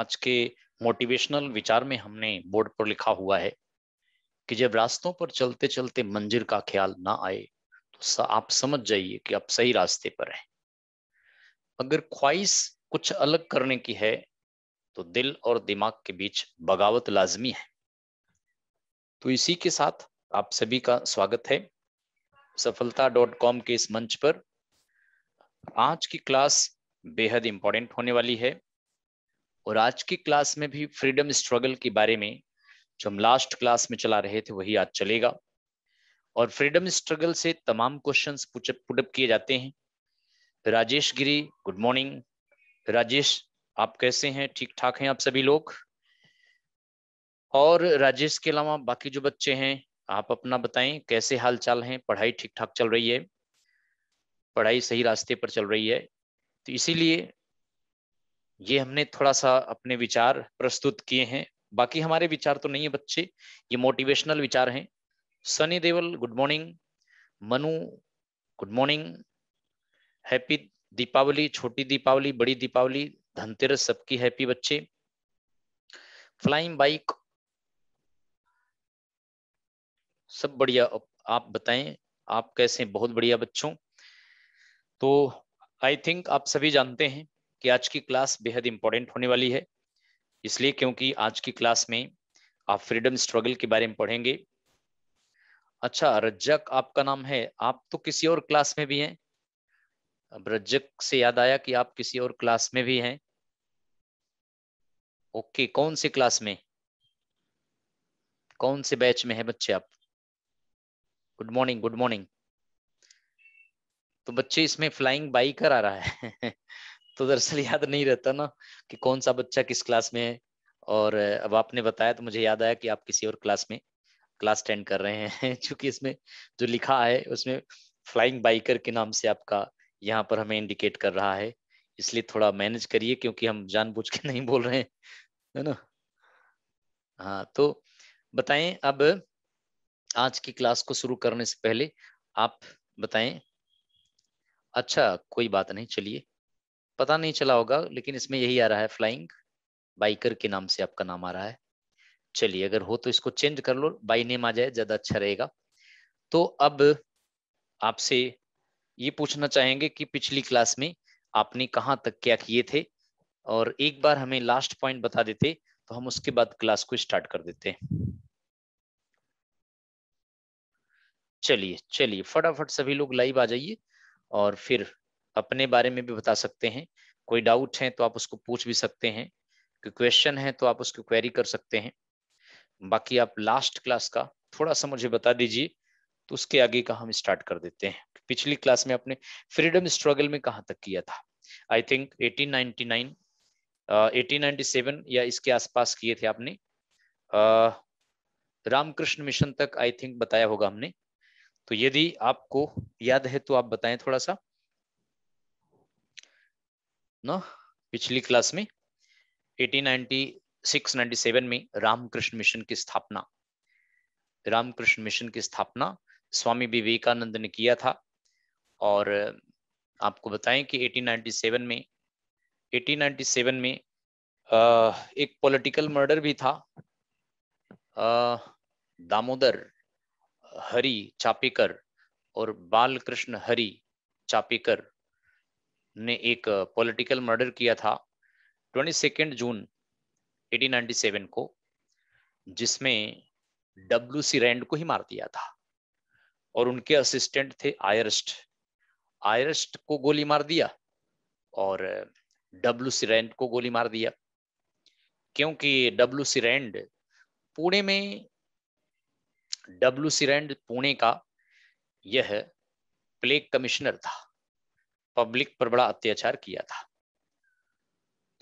आज के मोटिवेशनल विचार में हमने बोर्ड पर लिखा हुआ है कि जब रास्तों पर चलते चलते मंजिल का ख्याल ना आए तो आप समझ जाइए कि आप सही रास्ते पर हैं। अगर ख्वाहिश कुछ अलग करने की है तो दिल और दिमाग के बीच बगावत लाजमी है। तो इसी के साथ आप सभी का स्वागत है सफलता.com के इस मंच पर। आज की क्लास बेहद इंपॉर्टेंट होने वाली है और आज की क्लास में भी फ्रीडम स्ट्रगल के बारे में जो हम लास्ट क्लास में चला रहे थे वही आज चलेगा। और फ्रीडम स्ट्रगल से तमाम क्वेश्चंस पुटअप किए जाते हैं। राजेश गिरी, गुड मॉर्निंग। राजेश, आप कैसे हैं? ठीक ठाक हैं आप सभी लोग? और राजेश के अलावा बाकी जो बच्चे हैं आप अपना बताएं, कैसे हाल चाल हैं? पढ़ाई ठीक ठाक चल रही है? पढ़ाई सही रास्ते पर चल रही है? तो इसीलिए ये हमने थोड़ा सा अपने विचार प्रस्तुत किए हैं। बाकी हमारे विचार तो नहीं है बच्चे, ये मोटिवेशनल विचार हैं। Sunny Deol, good morning. Manu, good morning. Happy Deepawali, छोटी दीपावली, बड़ी दीपावली, धनतेरस सबकी हैप्पी बच्चे। फ्लाइंग बाइक, सब बढ़िया। आप बताएं आप कैसे? बहुत बढ़िया बच्चों। तो आई थिंक आप सभी जानते हैं कि आज की क्लास बेहद इंपॉर्टेंट होने वाली है, इसलिए क्योंकि आज की क्लास में आप फ्रीडम स्ट्रगल के बारे में पढ़ेंगे। अच्छा, रज्जक आपका नाम है, आप तो किसी और क्लास में भी हैं। अब रज्जक से याद आया कि आप किसी और क्लास में भी हैं। ओके, कौन सी क्लास में, कौन से बैच में है बच्चे आप? Good morning, good morning. तो बच्चे इसमें फ्लाइंग बाइकर आ रहा है तो दरअसल याद नहीं रहता ना कि कौन सा बच्चा किस क्लास में है। और अब आपने बताया तो मुझे याद आया कि आप किसी और क्लास में क्लास 10 कर रहे हैं क्योंकि इसमें जो लिखा है उसमें फ्लाइंग बाइकर के नाम से आपका यहाँ पर हमें इंडिकेट कर रहा है। इसलिए थोड़ा मैनेज करिए क्योंकि हम जानबूझ के नहीं बोल रहे हैं, है ना। हाँ, तो बताएं अब आज की क्लास को शुरू करने से पहले आप बताएं। अच्छा, कोई बात नहीं, चलिए। पता नहीं चला होगा लेकिन इसमें यही आ रहा है, फ्लाइंग बाइकर के नाम से आपका नाम आ रहा है। चलिए, अगर हो तो इसको चेंज कर लो, बाई नेम आ जाए, ज्यादा अच्छा रहेगा। तो अब आपसे ये पूछना चाहेंगे कि पिछली क्लास में आपने कहाँ तक क्या किए थे, और एक बार हमें लास्ट पॉइंट बता देते तो हम उसके बाद क्लास को स्टार्ट कर देते। चलिए चलिए, फटाफट सभी लोग लाइव आ जाइए और फिर अपने बारे में भी बता सकते हैं। कोई डाउट है तो आप उसको पूछ भी सकते हैं, कोई क्वेश्चन है तो आप उसको क्वेरी कर सकते हैं। बाकी आप लास्ट क्लास का थोड़ा सा मुझे बता दीजिए तो उसके आगे का हम स्टार्ट कर देते हैं। पिछली क्लास में आपने फ्रीडम स्ट्रगल में कहाँ तक किया था? आई थिंक 1899 1897 या इसके आसपास किए थे आपने। रामकृष्ण मिशन तक आई थिंक बताया होगा हमने। तो यदि आपको याद है तो आप बताएं थोड़ा सा ना। पिछली क्लास में 1896-97 में रामकृष्ण मिशन की स्थापना, रामकृष्ण मिशन की स्थापना स्वामी विवेकानंद ने किया था। और आपको बताएं कि 1897 में एक पॉलिटिकल मर्डर भी था। दामोदर हरि चापेकर और बालकृष्ण हरि चापेकर ने एक पॉलिटिकल मर्डर किया था 22 जून 1897 को, जिसमें डब्ल्यू सी रैंड को ही मार दिया था और उनके असिस्टेंट थे आयरस्ट। आयरस्ट को गोली मार दिया और डब्ल्यू सी रैंड को गोली मार दिया, क्योंकि डब्ल्यू सी रैंड पुणे में, डब्ल्यू सी रैंड पुणे का यह प्लेग कमिश्नर था, पब्लिक पर बड़ा अत्याचार किया था।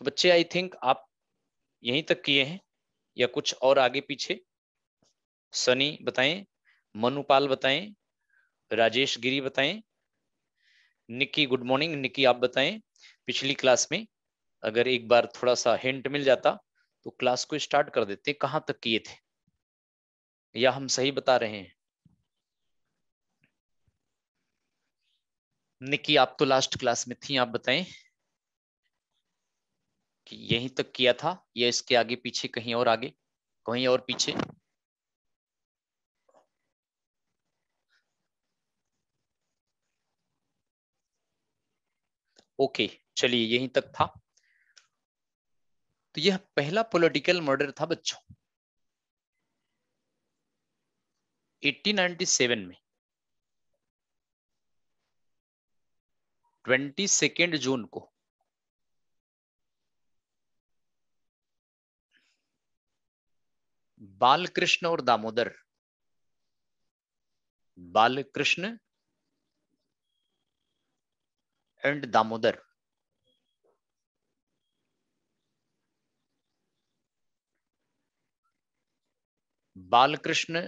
तो बच्चे आई थिंक आप यहीं तक किए हैं या कुछ और आगे पीछे? सनी बताएं, मनुपाल बताएं, राजेश गिरी बताएं, निक्की गुड मॉर्निंग। निक्की आप बताएं, पिछली क्लास में अगर एक बार थोड़ा सा हिंट मिल जाता तो क्लास को स्टार्ट कर देते, कहां तक किए थे या हम सही बता रहे हैं? निक्की आप तो लास्ट क्लास में थी, आप बताएं। कि यहीं तक किया था या इसके आगे पीछे, कहीं और आगे, कहीं और पीछे? ओके, चलिए यहीं तक था। तो यह पहला पॉलिटिकल मर्डर था बच्चों 1897 में, 22 जून को। बालकृष्ण और दामोदर, बालकृष्ण एंड दामोदर, बालकृष्ण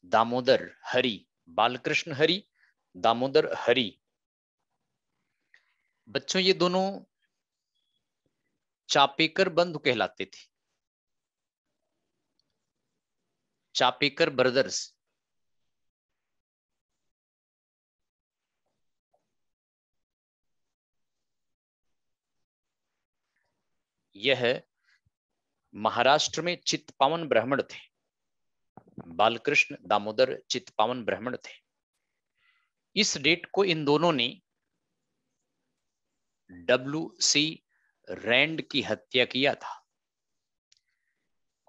दामोदर हरि, बालकृष्ण हरि, दामोदर हरि। बच्चों ये दोनों चापेकर बंधु कहलाते थे, चापेकर ब्रदर्स। यह महाराष्ट्र में चित्पावन ब्राह्मण थे, बालकृष्ण दामोदर चित्पावन ब्राह्मण थे। इस डेट को इन दोनों ने W.C. रैंड की हत्या किया था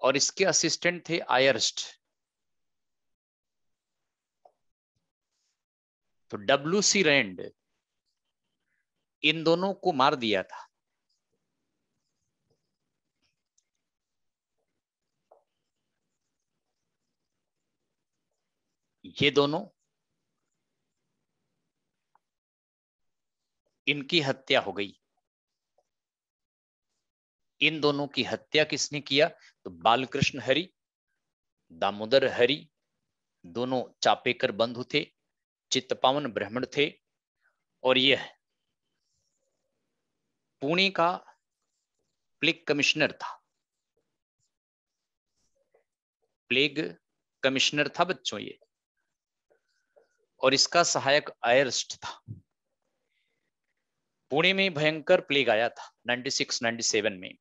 और इसके असिस्टेंट थे आयरस्ट। तो W.C. रैंड इन दोनों को मार दिया था। ये दोनों, इनकी हत्या हो गई। इन दोनों की हत्या किसने किया? तो बालकृष्ण हरि, दामोदर हरि, दोनों चापेकर बंधु थे, चित्पावन ब्राह्मण थे। और यह पुणे का प्लेग कमिश्नर था, प्लेग कमिश्नर था बच्चों ये। और इसका सहायक आयरस्ट था। पुणे में भयंकर प्लेग आया था 96-97 में।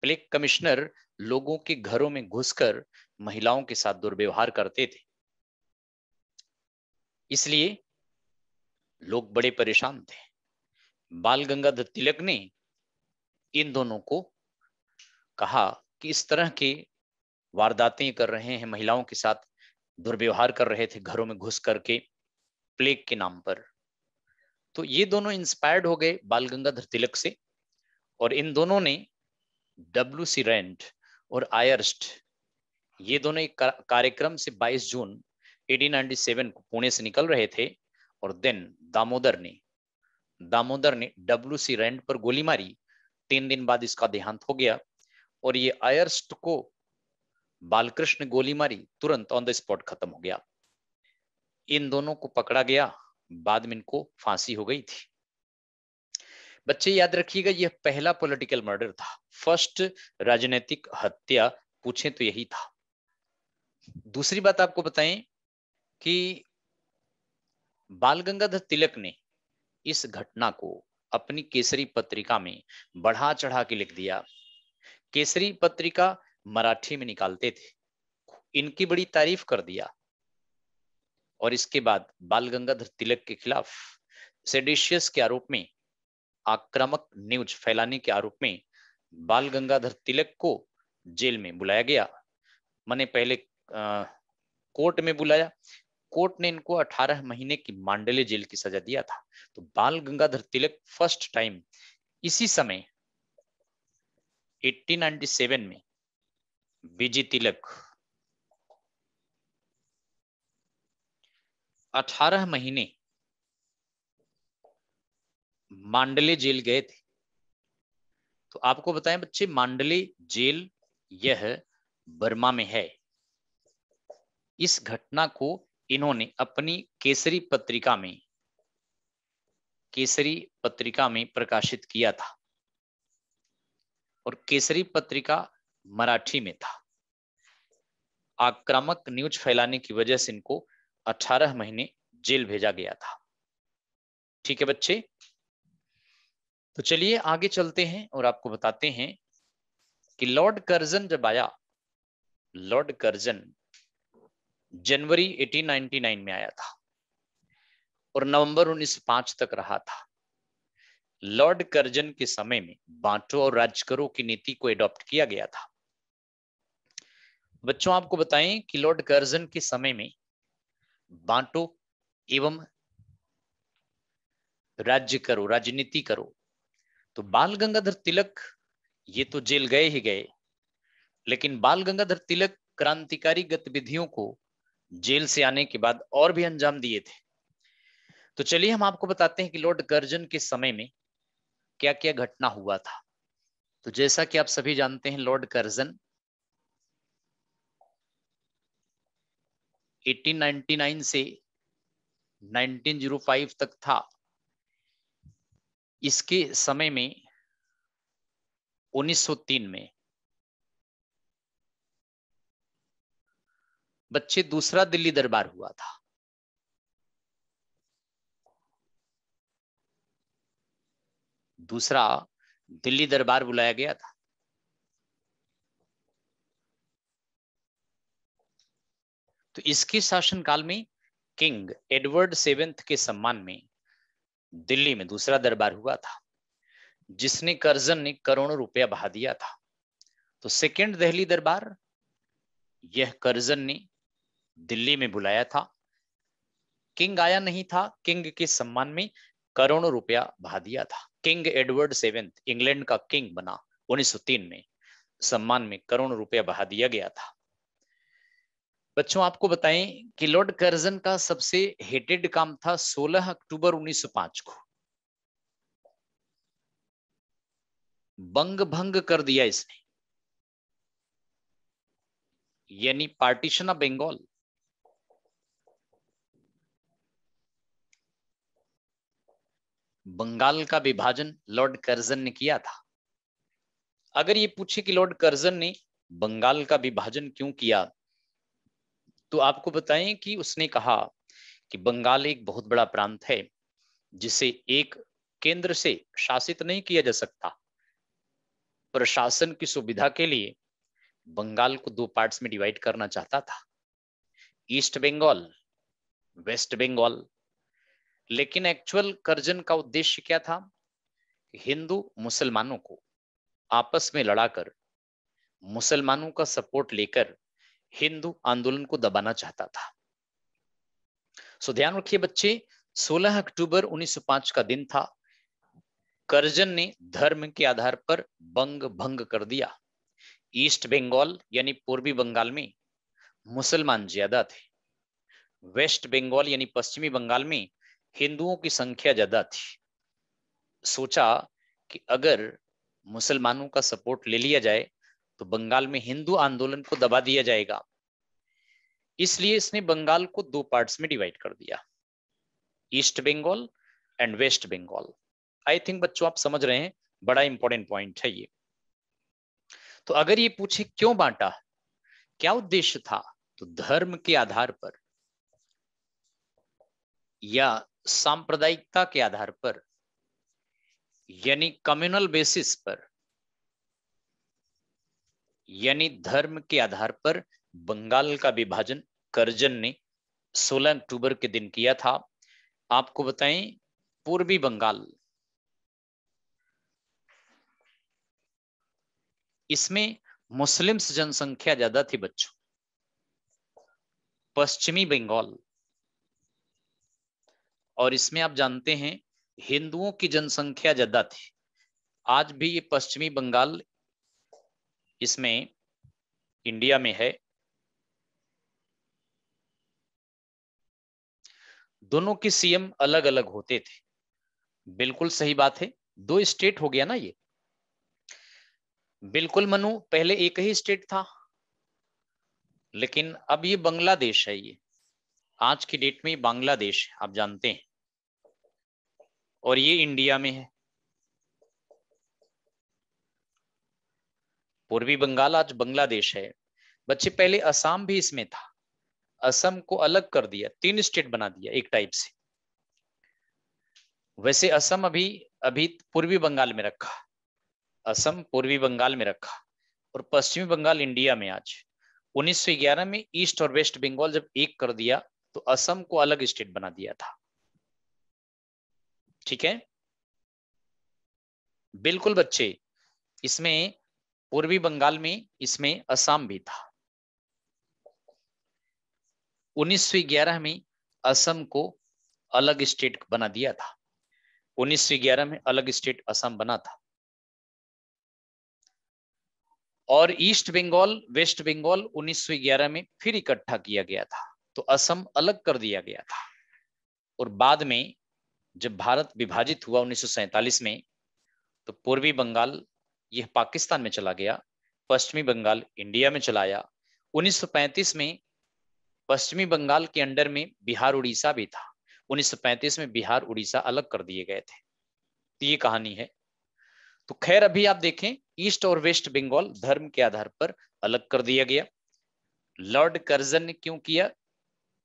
प्लेग कमिश्नर लोगों के घरों में घुसकर महिलाओं के साथ दुर्व्यवहार करते थे, इसलिए लोग बड़े परेशान थे। बाल गंगाधर तिलक ने इन दोनों को कहा कि इस तरह के वारदातें कर रहे हैं, महिलाओं के साथ दुर्व्यवहार कर रहे थे घरों में घुस करके प्लेग के नाम पर। तो ये दोनों इंस्पायर्ड हो गए बाल गंगाधर तिलक से, और इन दोनों ने W.C. रैंड और आयरस्ट, ये दोनों एक कार्यक्रम से 22 जून 1897 को पुणे से निकल रहे थे। और देन दामोदर ने W.C. रैंड पर गोली मारी। 3 दिन बाद इसका देहांत हो गया। और ये आयरस्ट को बालकृष्ण गोली मारी, तुरंत ऑन द स्पॉट खत्म हो गया। इन दोनों को पकड़ा गया, बाद में इनको फांसी हो गई थी। बच्चे याद रखिएगा, यह पहला पॉलिटिकल मर्डर था, फर्स्ट राजनीतिक हत्या पूछे तो यही था। दूसरी बात आपको बताएं कि बाल गंगाधर तिलक ने इस घटना को अपनी केसरी पत्रिका में बढ़ा चढ़ा के लिख दिया। केसरी पत्रिका मराठी में निकालते थे, इनकी बड़ी तारीफ कर दिया। और इसके बाद बाल गंगाधर तिलक के खिलाफ सेडिशियस के आरोप में, आक्रामक न्यूज फैलाने के आरोप में बाल गंगाधर तिलक को जेल में बुलाया गया। मैंने पहले कोर्ट में बुलाया, कोर्ट ने इनको 18 महीने की मांडले जेल की सजा दिया था। तो बाल गंगाधर तिलक फर्स्ट टाइम इसी समय 1897 में बीजी तिलक 18 महीने मांडले जेल गए थे। तो आपको बताएं बच्चे, मांडले जेल यह बर्मा में है। इस घटना को इन्होंने अपनी केसरी पत्रिका में प्रकाशित किया था। और केसरी पत्रिका मराठी में था। आक्रामक न्यूज फैलाने की वजह से इनको 18 महीने जेल भेजा गया था। ठीक है बच्चे। तो चलिए आगे चलते हैं और आपको बताते हैं कि लॉर्ड कर्जन जब आया, लॉर्ड कर्जन जनवरी 1899 में आया था और नवंबर 1905 तक रहा था। लॉर्ड कर्जन के समय में बांटो और राज करो की नीति को एडॉप्ट किया गया था। बच्चों आपको बताएं कि लॉर्ड कर्जन के समय में बांटो एवं राज्य करो, राजनीति करो। तो बाल गंगाधर तिलक ये तो जेल गए ही गए, लेकिन बाल गंगाधर तिलक क्रांतिकारी गतिविधियों को जेल से आने के बाद और भी अंजाम दिए थे। तो चलिए हम आपको बताते हैं कि लॉर्ड कर्जन के समय में क्या क्या घटना हुआ था। तो जैसा कि आप सभी जानते हैं, लॉर्ड कर्जन 1899 से 1905 तक था। इसके समय में 1903 में बच्चे दूसरा दिल्ली दरबार हुआ था। दूसरा दिल्ली दरबार बुलाया गया था। तो इसके शासनकाल में किंग एडवर्ड सेवेंथ के सम्मान में दिल्ली में दूसरा दरबार हुआ था, जिसने कर्जन ने करोड़ों रुपया बहा दिया था। तो सेकेंड दिल्ली दरबार यह कर्जन ने दिल्ली में बुलाया था। किंग आया नहीं था, किंग के सम्मान में करोड़ों रुपया बहा दिया था। किंग एडवर्ड सेवेंथ इंग्लैंड का किंग बना 1903 में, सम्मान में करोड़ों रुपया बहा दिया गया था। बच्चों आपको बताएं कि लॉर्ड कर्जन का सबसे हेटेड काम था 16 अक्टूबर 1905 को बंग भंग कर दिया इसने, यानी पार्टीशन ऑफ बंगाल। बंगाल का विभाजन लॉर्ड कर्जन ने किया था। अगर ये पूछे कि लॉर्ड कर्जन ने बंगाल का विभाजन क्यों किया, तो आपको बताएं कि उसने कहा कि बंगाल एक बहुत बड़ा प्रांत है जिसे एक केंद्र से शासित नहीं किया जा सकता। प्रशासन की सुविधा के लिए बंगाल को दो पार्ट्स में डिवाइड करना चाहता था, ईस्ट बंगाल, वेस्ट बंगाल। लेकिन एक्चुअल कर्जन का उद्देश्य क्या था? हिंदू मुसलमानों को आपस में लड़ाकर मुसलमानों का सपोर्ट लेकर हिंदू आंदोलन को दबाना चाहता था। सो ध्यान रखिए बच्चे, 16 अक्टूबर 1905 का दिन था। कर्जन ने धर्म के आधार पर बंग भंग कर दिया। ईस्ट बंगाल यानी पूर्वी बंगाल में मुसलमान ज्यादा थे, वेस्ट बंगाल यानी पश्चिमी बंगाल में हिंदुओं की संख्या ज्यादा थी। सोचा कि अगर मुसलमानों का सपोर्ट ले लिया जाए तो बंगाल में हिंदू आंदोलन को दबा दिया जाएगा। इसलिए इसने बंगाल को दो पार्ट्स में डिवाइड कर दिया, East Bengal and West Bengal. I think बच्चों आप समझ रहे हैं, बड़ा इंपॉर्टेंट पॉइंट है ये। तो अगर ये पूछे क्यों बांटा, क्या उद्देश्य था, तो धर्म के आधार पर या सांप्रदायिकता के आधार पर, यानी कम्युनल बेसिस पर, यानी धर्म के आधार पर बंगाल का विभाजन कर्जन ने 16 अक्टूबर के दिन किया था। आपको बताएं, पूर्वी बंगाल, इसमें मुस्लिम्स जनसंख्या ज्यादा थी बच्चों। पश्चिमी बंगाल, और इसमें आप जानते हैं हिंदुओं की जनसंख्या ज्यादा थी। आज भी ये पश्चिमी बंगाल इसमें इंडिया में है। दोनों के सीएम अलग अलग होते थे। बिल्कुल सही बात है, दो स्टेट हो गया ना ये। बिल्कुल मनु, पहले एक ही स्टेट था, लेकिन अब ये बांग्लादेश है। ये आज की डेट में बांग्लादेश आप जानते हैं, और ये इंडिया में है। पूर्वी बंगाल आज बांग्लादेश है। बच्चे पहले असम भी इसमें था, असम को अलग कर दिया, तीन स्टेट बना दिया एक टाइप से। वैसे असम अभी अभी पूर्वी बंगाल में रखा, असम पूर्वी बंगाल में रखा, और पश्चिमी बंगाल इंडिया में। आज 1911 में ईस्ट और वेस्ट बंगाल जब एक कर दिया तो असम को अलग स्टेट बना दिया था। ठीक है, बिल्कुल बच्चे, इसमें पूर्वी बंगाल में इसमें असम भी था। 1911 में असम को अलग स्टेट बना दिया था। 1911 में अलग स्टेट असम बना था। और ईस्ट बंगाल वेस्ट बंगाल 1911 में फिर इकट्ठा किया गया था, तो असम अलग कर दिया गया था। और बाद में जब भारत विभाजित हुआ 1947 में, तो पूर्वी बंगाल यह पाकिस्तान में चला गया, पश्चिमी बंगाल इंडिया में चला आया। 1935 में पश्चिमी बंगाल के अंडर में बिहार उड़ीसा भी था। 1935 में बिहार उड़ीसा अलग कर दिए गए थे। तो ये कहानी है। तो खैर अभी आप देखें, ईस्ट और वेस्ट बंगाल धर्म के आधार पर अलग कर दिया गया। लॉर्ड कर्जन ने क्यों किया?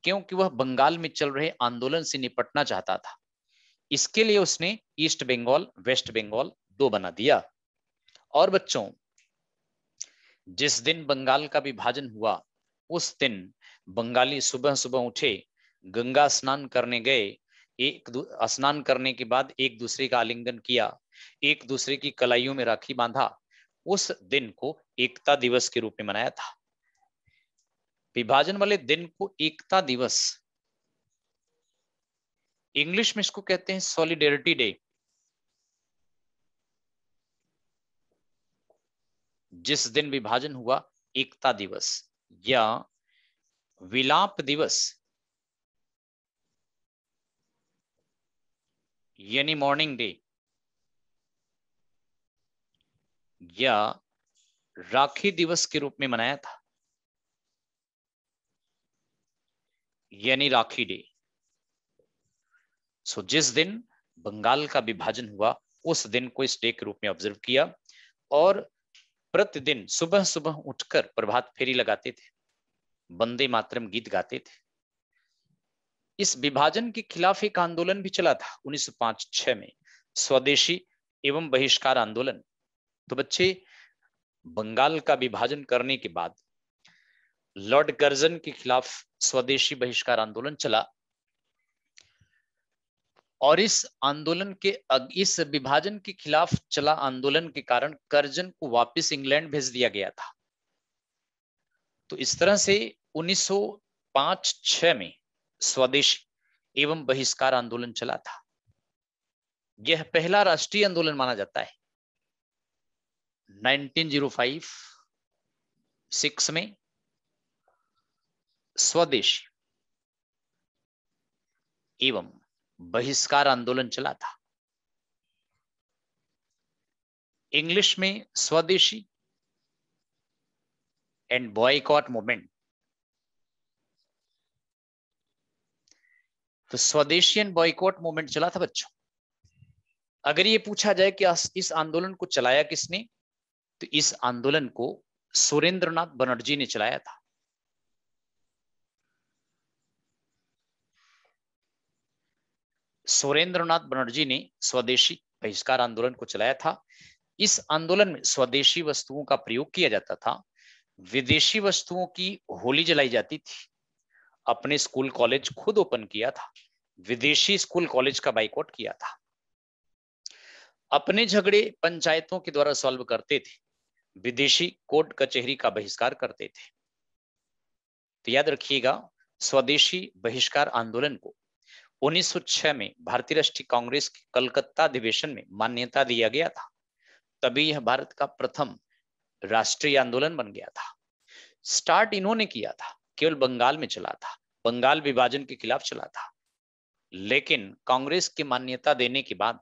क्योंकि वह बंगाल में चल रहे आंदोलन से निपटना चाहता था। इसके लिए उसने ईस्ट बंगाल वेस्ट बंगाल दो बना दिया। और बच्चों, जिस दिन बंगाल का विभाजन हुआ उस दिन बंगाली सुबह सुबह उठे, गंगा स्नान करने गए, स्नान करने के बाद एक दूसरे का आलिंगन किया, एक दूसरे की कलाइयों में राखी बांधा। उस दिन को एकता दिवस के रूप में मनाया था। विभाजन वाले दिन को एकता दिवस, इंग्लिश में इसको कहते हैं सॉलिडेरिटी डे। जिस दिन विभाजन हुआ, एकता दिवस या विलाप दिवस यानी मॉर्निंग डे, या राखी दिवस के रूप में मनाया था, यानी राखी डे। सो जिस दिन बंगाल का विभाजन हुआ उस दिन को इस डे के रूप में ऑब्जर्व किया, और प्रतिदिन सुबह सुबह उठकर प्रभात फेरी लगाते थे, वंदे मातरम गीत गाते थे। इस विभाजन के खिलाफ एक आंदोलन भी चला था 1905-6 में, स्वदेशी एवं बहिष्कार आंदोलन। तो बच्चे, बंगाल का विभाजन करने के बाद लॉर्ड कर्जन के खिलाफ स्वदेशी बहिष्कार आंदोलन चला, और इस आंदोलन के इस विभाजन के खिलाफ चला आंदोलन के कारण कर्जन को वापस इंग्लैंड भेज दिया गया था। तो इस तरह से 1905-6 में स्वदेशी एवं बहिष्कार आंदोलन चला था। यह पहला राष्ट्रीय आंदोलन माना जाता है। 1905-6 में स्वदेशी एवं बहिष्कार आंदोलन चला था। इंग्लिश में स्वदेशी एंड बॉयकॉट मूवमेंट। तो स्वदेशी एंड बॉयकॉट मूवमेंट चला था बच्चों। अगर ये पूछा जाए कि इस आंदोलन को चलाया किसने, तो इस आंदोलन को सुरेंद्रनाथ बनर्जी ने चलाया था। सुरेंद्रनाथ बनर्जी ने स्वदेशी बहिष्कार आंदोलन को चलाया था। इस आंदोलन में स्वदेशी वस्तुओं का प्रयोग किया जाता था, विदेशी वस्तुओं की होली जलाई जाती थी। अपने स्कूल कॉलेज खुद ओपन किया था, विदेशी स्कूल कॉलेज का बाइकआउट किया था। अपने झगड़े पंचायतों के द्वारा सॉल्व करते थे, विदेशी कोर्ट कचहरी का बहिष्कार करते थे। तो याद रखिएगा, स्वदेशी बहिष्कार आंदोलन को 1906 में भारतीय राष्ट्रीय कांग्रेस के कलकत्ता अधिवेशन में मान्यता दिया गया था। तभी यह भारत का प्रथम राष्ट्रीय आंदोलन बन गया था। स्टार्ट इन्होंने किया था, केवल बंगाल में चला था, बंगाल विभाजन के खिलाफ चला था, लेकिन कांग्रेस की मान्यता देने के बाद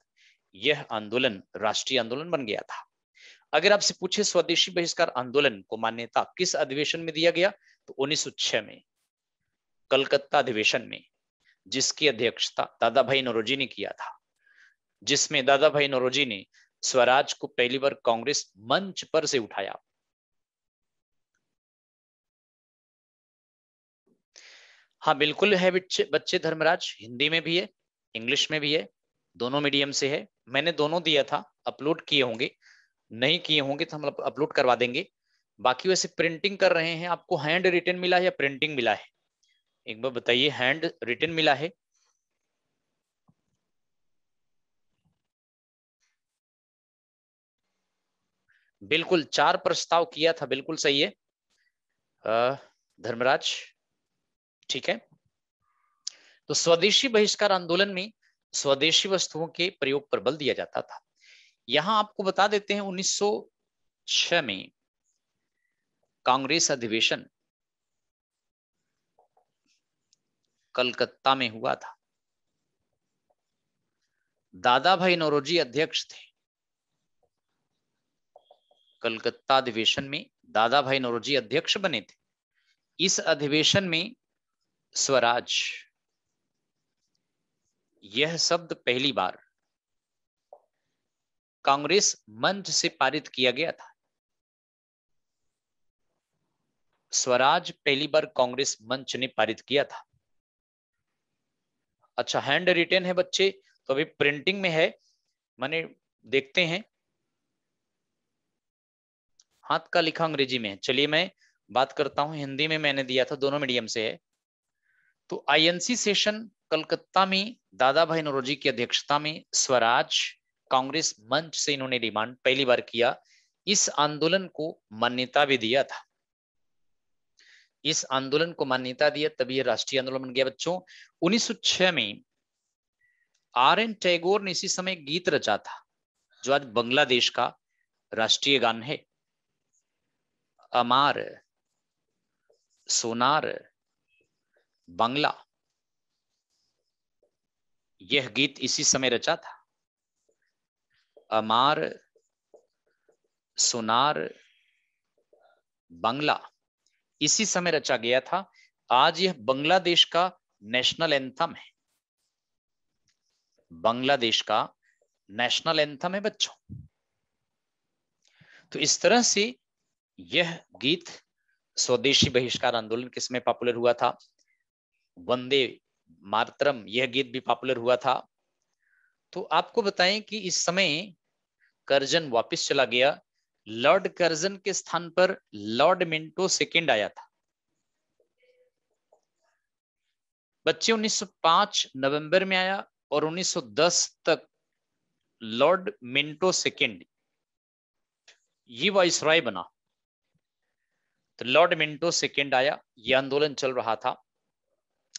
यह आंदोलन राष्ट्रीय आंदोलन बन गया था। अगर आपसे पूछे स्वदेशी बहिष्कार आंदोलन को मान्यता किस अधिवेशन में दिया गया, तो 1906 में कलकत्ता अधिवेशन में, जिसकी अध्यक्षता दादा भाई नौरोजी ने किया था, जिसमें दादा भाई नौरोजी ने स्वराज को पहली बार कांग्रेस मंच पर से उठाया। हाँ बिल्कुल है बच्चे, धर्मराज, हिंदी में भी है, इंग्लिश में भी है। दोनों मीडियम से है, मैंने दोनों दिया था, अपलोड किए होंगे, नहीं किए होंगे तो हम अपलोड करवा देंगे। बाकी वैसे प्रिंटिंग कर रहे हैं, आपको हैंड रिटन मिला है या प्रिंटिंग मिला है? एक बार बताइए, हैंड रिटन मिला है? बिल्कुल 4 प्रस्ताव किया था, बिल्कुल सही है धर्मराज, ठीक है। तो स्वदेशी बहिष्कार आंदोलन में स्वदेशी वस्तुओं के प्रयोग पर बल दिया जाता था। यहां आपको बता देते हैं 1906 में कांग्रेस अधिवेशन कलकत्ता में हुआ था। दादा भाई नौरोजी अध्यक्ष थे। कलकत्ता अधिवेशन में दादा भाई नौरोजी अध्यक्ष बने थे। इस अधिवेशन में स्वराज यह शब्द पहली बार कांग्रेस मंच से पारित किया गया था। स्वराज पहली बार कांग्रेस मंच ने पारित किया था। अच्छा, हैंड रिटेन है बच्चे, तो अभी प्रिंटिंग में है, माने देखते हैं। हाथ का लिखा अंग्रेजी में है। चलिए मैं बात करता हूं, हिंदी में मैंने दिया था, दोनों मीडियम से है। तो आईएनसी सेशन कलकत्ता में दादा भाई नौरोजी की अध्यक्षता में स्वराज कांग्रेस मंच से इन्होंने डिमांड पहली बार किया। इस आंदोलन को मान्यता भी दिया था। इस आंदोलन को मान्यता दिया, तभी यह राष्ट्रीय आंदोलन बन गया बच्चों। 1906 में आर.एन. टैगोर ने इसी समय गीत रचा था जो आज बांग्लादेश का राष्ट्रीय गान है, अमार सोनार बांग्ला। यह गीत इसी समय रचा था, अमार सोनार बांग्ला, इसी समय रचा गया था। आज यह बांग्लादेश का नेशनल एंथम है, बांग्लादेश का नेशनल एंथम है बच्चों। तो इस तरह से यह गीत स्वदेशी बहिष्कार आंदोलन के समय पॉपुलर हुआ था। वंदे मातरम यह गीत भी पॉपुलर हुआ था। तो आपको बताएं कि इस समय कर्जन वापस चला गया। लॉर्ड कर्जन के स्थान पर लॉर्ड मिंटो सेकंड आया था। बच्चे 1905 नवंबर में आया और 1910 तक लॉर्ड मिंटो सेकंड ये वाइसराय बना। तो लॉर्ड मिंटो सेकंड आया, यह आंदोलन चल रहा था।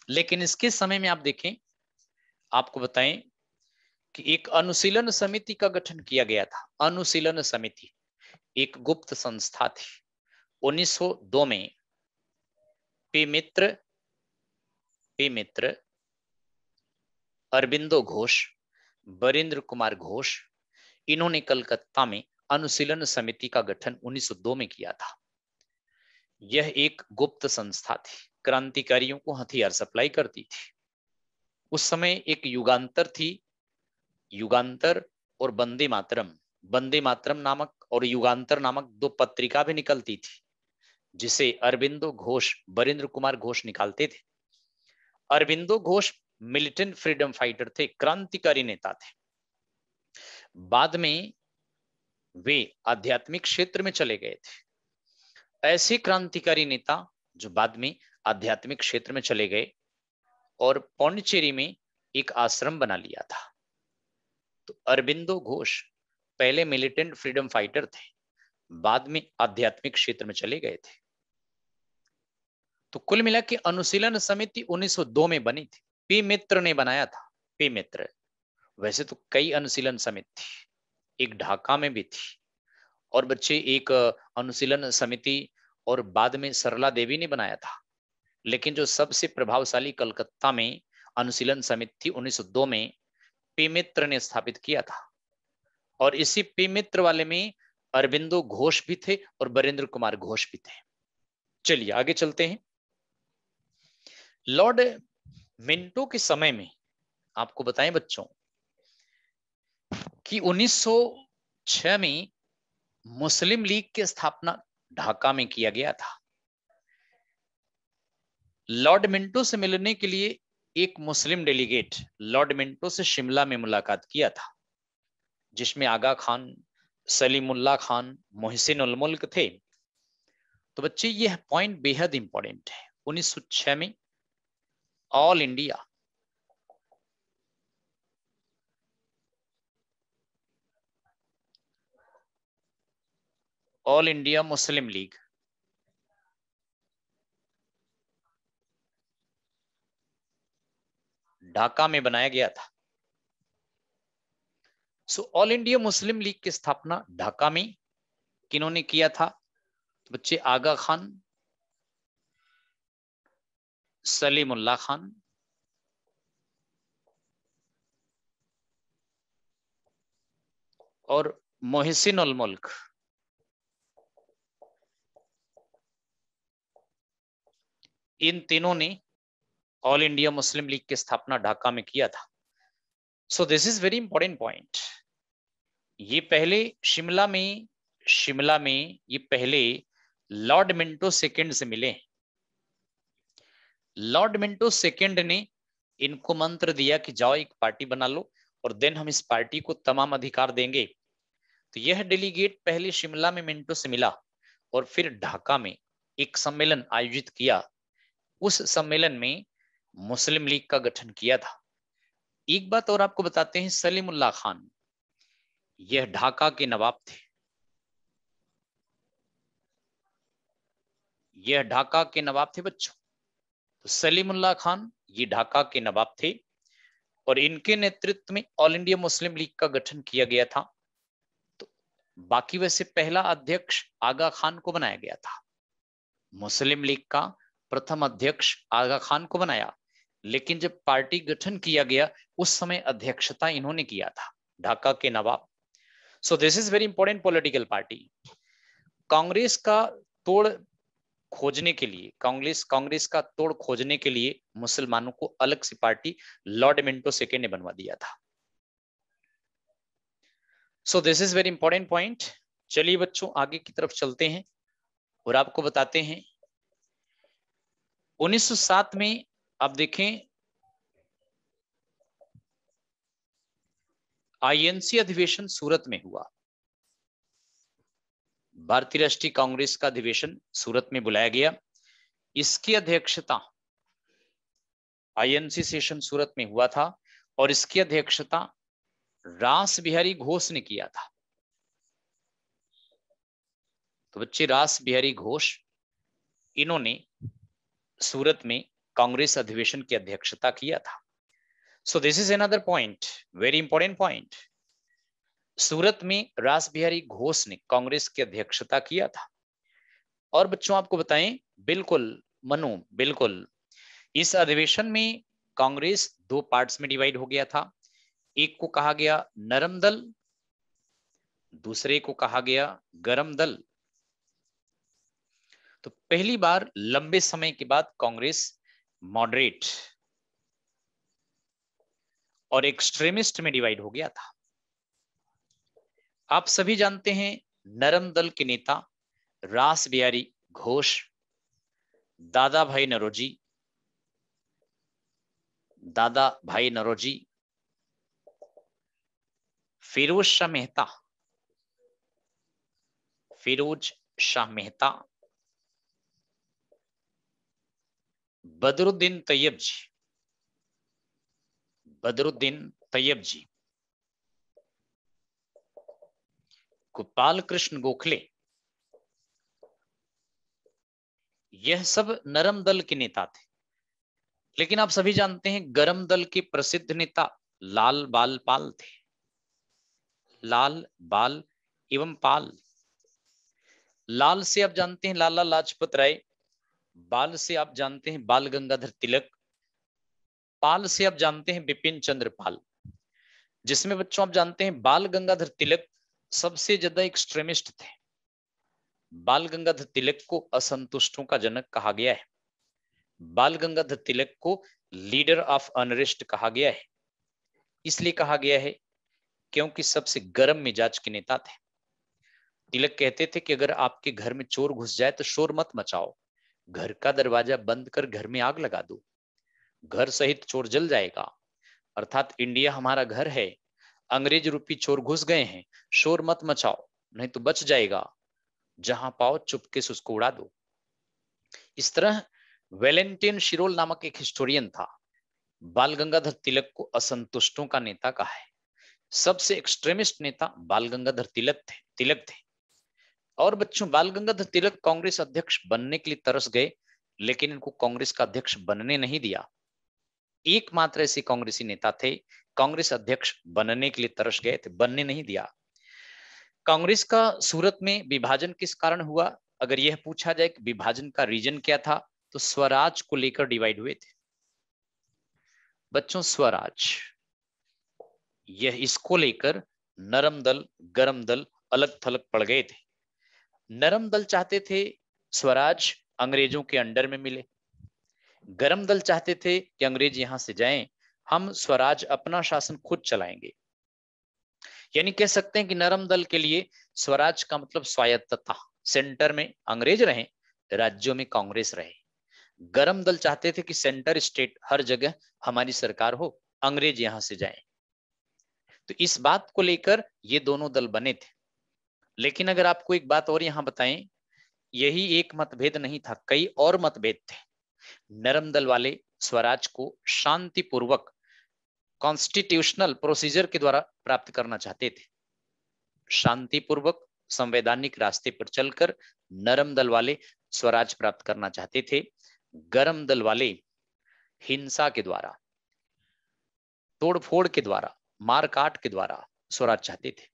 लेकिन इसके समय में आप देखें, आपको बताएं कि एक अनुशीलन समिति का गठन किया गया था। अनुशीलन समिति एक गुप्त संस्था थी। 1902 में पी मित्र, अरबिंदो घोष, बरिंद्र कुमार घोष, इन्होंने कलकत्ता में अनुशीलन समिति का गठन 1902 में किया था। यह एक गुप्त संस्था थी, क्रांतिकारियों को हथियार सप्लाई करती थी। उस समय एक युगांतर थी, युगांतर और वंदे मातरम नामक और युगांतर नामक 2 पत्रिका भी निकलती थी, जिसे अरबिंदो घोष, बरिंद्र कुमार घोष निकालते थे। Aurobindo Ghosh militant freedom fighter थे, क्रांतिकारी नेता थे। बाद में वे आध्यात्मिक क्षेत्र में चले गए थे। ऐसे क्रांतिकारी नेता जो बाद में आध्यात्मिक क्षेत्र में चले गए और पौंडीचेरी में एक आश्रम बना लिया था। तो अरबिंदो घोष पहले मिलिटेंट फ्रीडम फाइटर थे, बाद में आध्यात्मिक क्षेत्र में चले गए थे। तो कुल मिला के अनुशीलन समिति 1902 में बनी थी, पी मित्र ने बनाया था। पी मित्र, वैसे तो कई अनुशीलन समिति थी, एक ढाका में भी थी, और बच्चे एक अनुशीलन समिति और बाद में सरला देवी ने बनाया था। लेकिन जो सबसे प्रभावशाली कलकत्ता में अनुशीलन समिति थी 1902 में पी मित्र ने स्थापित किया था। और इसी पी मित्र वाले में अरबिंदो घोष भी थे और बरिंद्र कुमार घोष भी थे। चलिए आगे चलते हैं। लॉर्ड मिंटो के समय में आपको बताएं बच्चों कि 1906 में मुस्लिम लीग की स्थापना ढाका में किया गया था। लॉर्ड मिंटो से मिलने के लिए एक मुस्लिम डेलीगेट लॉर्ड मिंटो से शिमला में मुलाकात किया था, जिसमें आगा खान, सलीमुल्लाह खान, मोहसिन उल मुल्क थे। तो बच्चे यह पॉइंट बेहद इंपॉर्टेंट है। 1906 में all India Muslim league Dhaka में बनाया गया था। So all India Muslim league की स्थापना ढाका में किन्होंने किया था? तो बच्चे आगा खान, सलीमुल्लाह खान और मोहसिन उल मुल्क। इन तीनों ने ऑल इंडिया मुस्लिम लीग की स्थापना ढाका में किया था। So this is very important point. ये पहले शिमला में ये पहले लॉर्ड मिंटो सेकंड से मिले। लॉर्ड मिंटो सेकंड ने इनको मंत्र दिया कि जाओ एक पार्टी बना लो और देन हम इस पार्टी को तमाम अधिकार देंगे। तो यह डेलीगेट पहले शिमला में मिंटो से मिला और फिर ढाका में एक सम्मेलन आयोजित किया। उस सम्मेलन में मुस्लिम लीग का गठन किया था। एक बात और आपको बताते हैं, सलीमुल्लाह खान यह ढाका के नवाब थे। यह ढाका के नवाब थे बच्चों। तो सलीमुल्लाह खान ये ढाका के नवाब थे और इनके नेतृत्व में ऑल इंडिया मुस्लिम लीग का गठन किया गया था। तो बाकी वैसे पहला अध्यक्ष आगा खान को बनाया गया था। मुस्लिम लीग का प्रथम अध्यक्ष आगा खान को बनाया, लेकिन जब पार्टी गठन किया गया उस समय अध्यक्षता इन्होंने किया था, ढाका के नवाब। So this is very important political party. Congress का तोड़ खोजने के लिए कांग्रेस का तोड़ खोजने के लिए मुसलमानों को अलग से पार्टी लॉर्ड मिंटो सेकेंड ने बनवा दिया था। So this is very important point. चलिए बच्चों आगे की तरफ चलते हैं और आपको बताते हैं 1907 में आप देखें आईएनसी अधिवेशन सूरत में हुआ। भारतीय राष्ट्रीय कांग्रेस का अधिवेशन सूरत में बुलाया गया। इसकी अध्यक्षता आईएनसी सेशन सूरत में हुआ था और इसकी अध्यक्षता रास बिहारी घोष ने किया था। तो बच्चे रास बिहारी घोष इन्होंने सूरत में कांग्रेस अधिवेशन की अध्यक्षता किया था। So this is another point, very important point. Surat में रास बिहारी घोष ने कांग्रेस की अध्यक्षता किया था। और बच्चों आपको बताएं, बिल्कुल मनु, बिल्कुल इस अधिवेशन में कांग्रेस दो पार्ट्स में डिवाइड हो गया था। एक को कहा गया नरम दल, दूसरे को कहा गया गरम दल। तो पहली बार लंबे समय के बाद कांग्रेस मॉडरेट और एक्सट्रीमिस्ट में डिवाइड हो गया था। आप सभी जानते हैं नरम दल के नेता रास बिहारी घोष, दादा भाई नरोजी, फिरोज शाह मेहता, बदरुद्दीन तैयब जी, गोपाल कृष्ण गोखले, यह सब नरम दल के नेता थे। लेकिन आप सभी जानते हैं गरम दल के प्रसिद्ध नेता लाल बाल पाल थे। लाल बाल एवं पाल। लाल से आप जानते हैं लाला लाजपत राय, बाल से आप जानते हैं बाल गंगाधर तिलक, पाल से आप जानते हैं बिपिन चंद्र पाल। जिसमें बच्चों आप जानते हैं बाल गंगाधर तिलक सबसे ज्यादा एक्सट्रीमिस्ट थे। बाल गंगाधर तिलक को असंतुष्टों का जनक कहा गया है। बाल गंगाधर तिलक को लीडर ऑफ अनरेस्ट कहा गया है। इसलिए कहा गया है क्योंकि सबसे गर्म मिजाज के नेता थे। तिलक कहते थे कि अगर आपके घर में चोर घुस जाए तो शोर मत मचाओ, घर का दरवाजा बंद कर घर में आग लगा दो। घर सहित चोर जल जाएगा, अर्थात इंडिया हमारा घर है, अंग्रेज रूपी चोर घुस गए हैं, शोर मत मचाओ नहीं तो बच जाएगा, जहां पाओ चुपके से उसको उड़ा दो। इस तरह वेलेंटिन शिरोल नामक एक हिस्टोरियन था। बाल गंगाधर तिलक को असंतुष्टों का नेता कहा है। सबसे एक्सट्रीमिस्ट नेता बाल गंगाधर तिलक थे। और बच्चों, बाल गंगाधर तिलक कांग्रेस अध्यक्ष बनने के लिए तरस गए, लेकिन इनको कांग्रेस का अध्यक्ष बनने नहीं दिया। एकमात्र ऐसे कांग्रेसी नेता थे, कांग्रेस अध्यक्ष बनने के लिए तरस गए थे, बनने नहीं दिया। कांग्रेस का सूरत में विभाजन किस कारण हुआ? अगर यह पूछा जाए कि विभाजन का रीजन क्या था, तो स्वराज को लेकर डिवाइड हुए थे। बच्चों, स्वराज, यह इसको लेकर नरम दल गरम दल अलग थलग पड़ गए थे। नरम दल चाहते थे स्वराज अंग्रेजों के अंडर में मिले, गरम दल चाहते थे कि अंग्रेज यहां से जाएं, हम स्वराज अपना शासन खुद चलाएंगे। यानी कह सकते हैं कि नरम दल के लिए स्वराज का मतलब स्वायत्तता, सेंटर में अंग्रेज रहे, राज्यों में कांग्रेस रहे। गरम दल चाहते थे कि सेंटर स्टेट, हर जगह हमारी सरकार हो, अंग्रेज यहां से जाएं। तो इस बात को लेकर ये दोनों दल बने थे। लेकिन अगर आपको एक बात और यहां बताएं, यही एक मतभेद नहीं था, कई और मतभेद थे। नरम दल वाले स्वराज को शांतिपूर्वक कॉन्स्टिट्यूशनल प्रोसीजर के द्वारा प्राप्त करना चाहते थे। शांतिपूर्वक संवैधानिक रास्ते पर चलकर नरम दल वाले स्वराज प्राप्त करना चाहते थे। गरम दल वाले हिंसा के द्वारा, तोड़फोड़ के द्वारा, मारकाट के द्वारा स्वराज चाहते थे।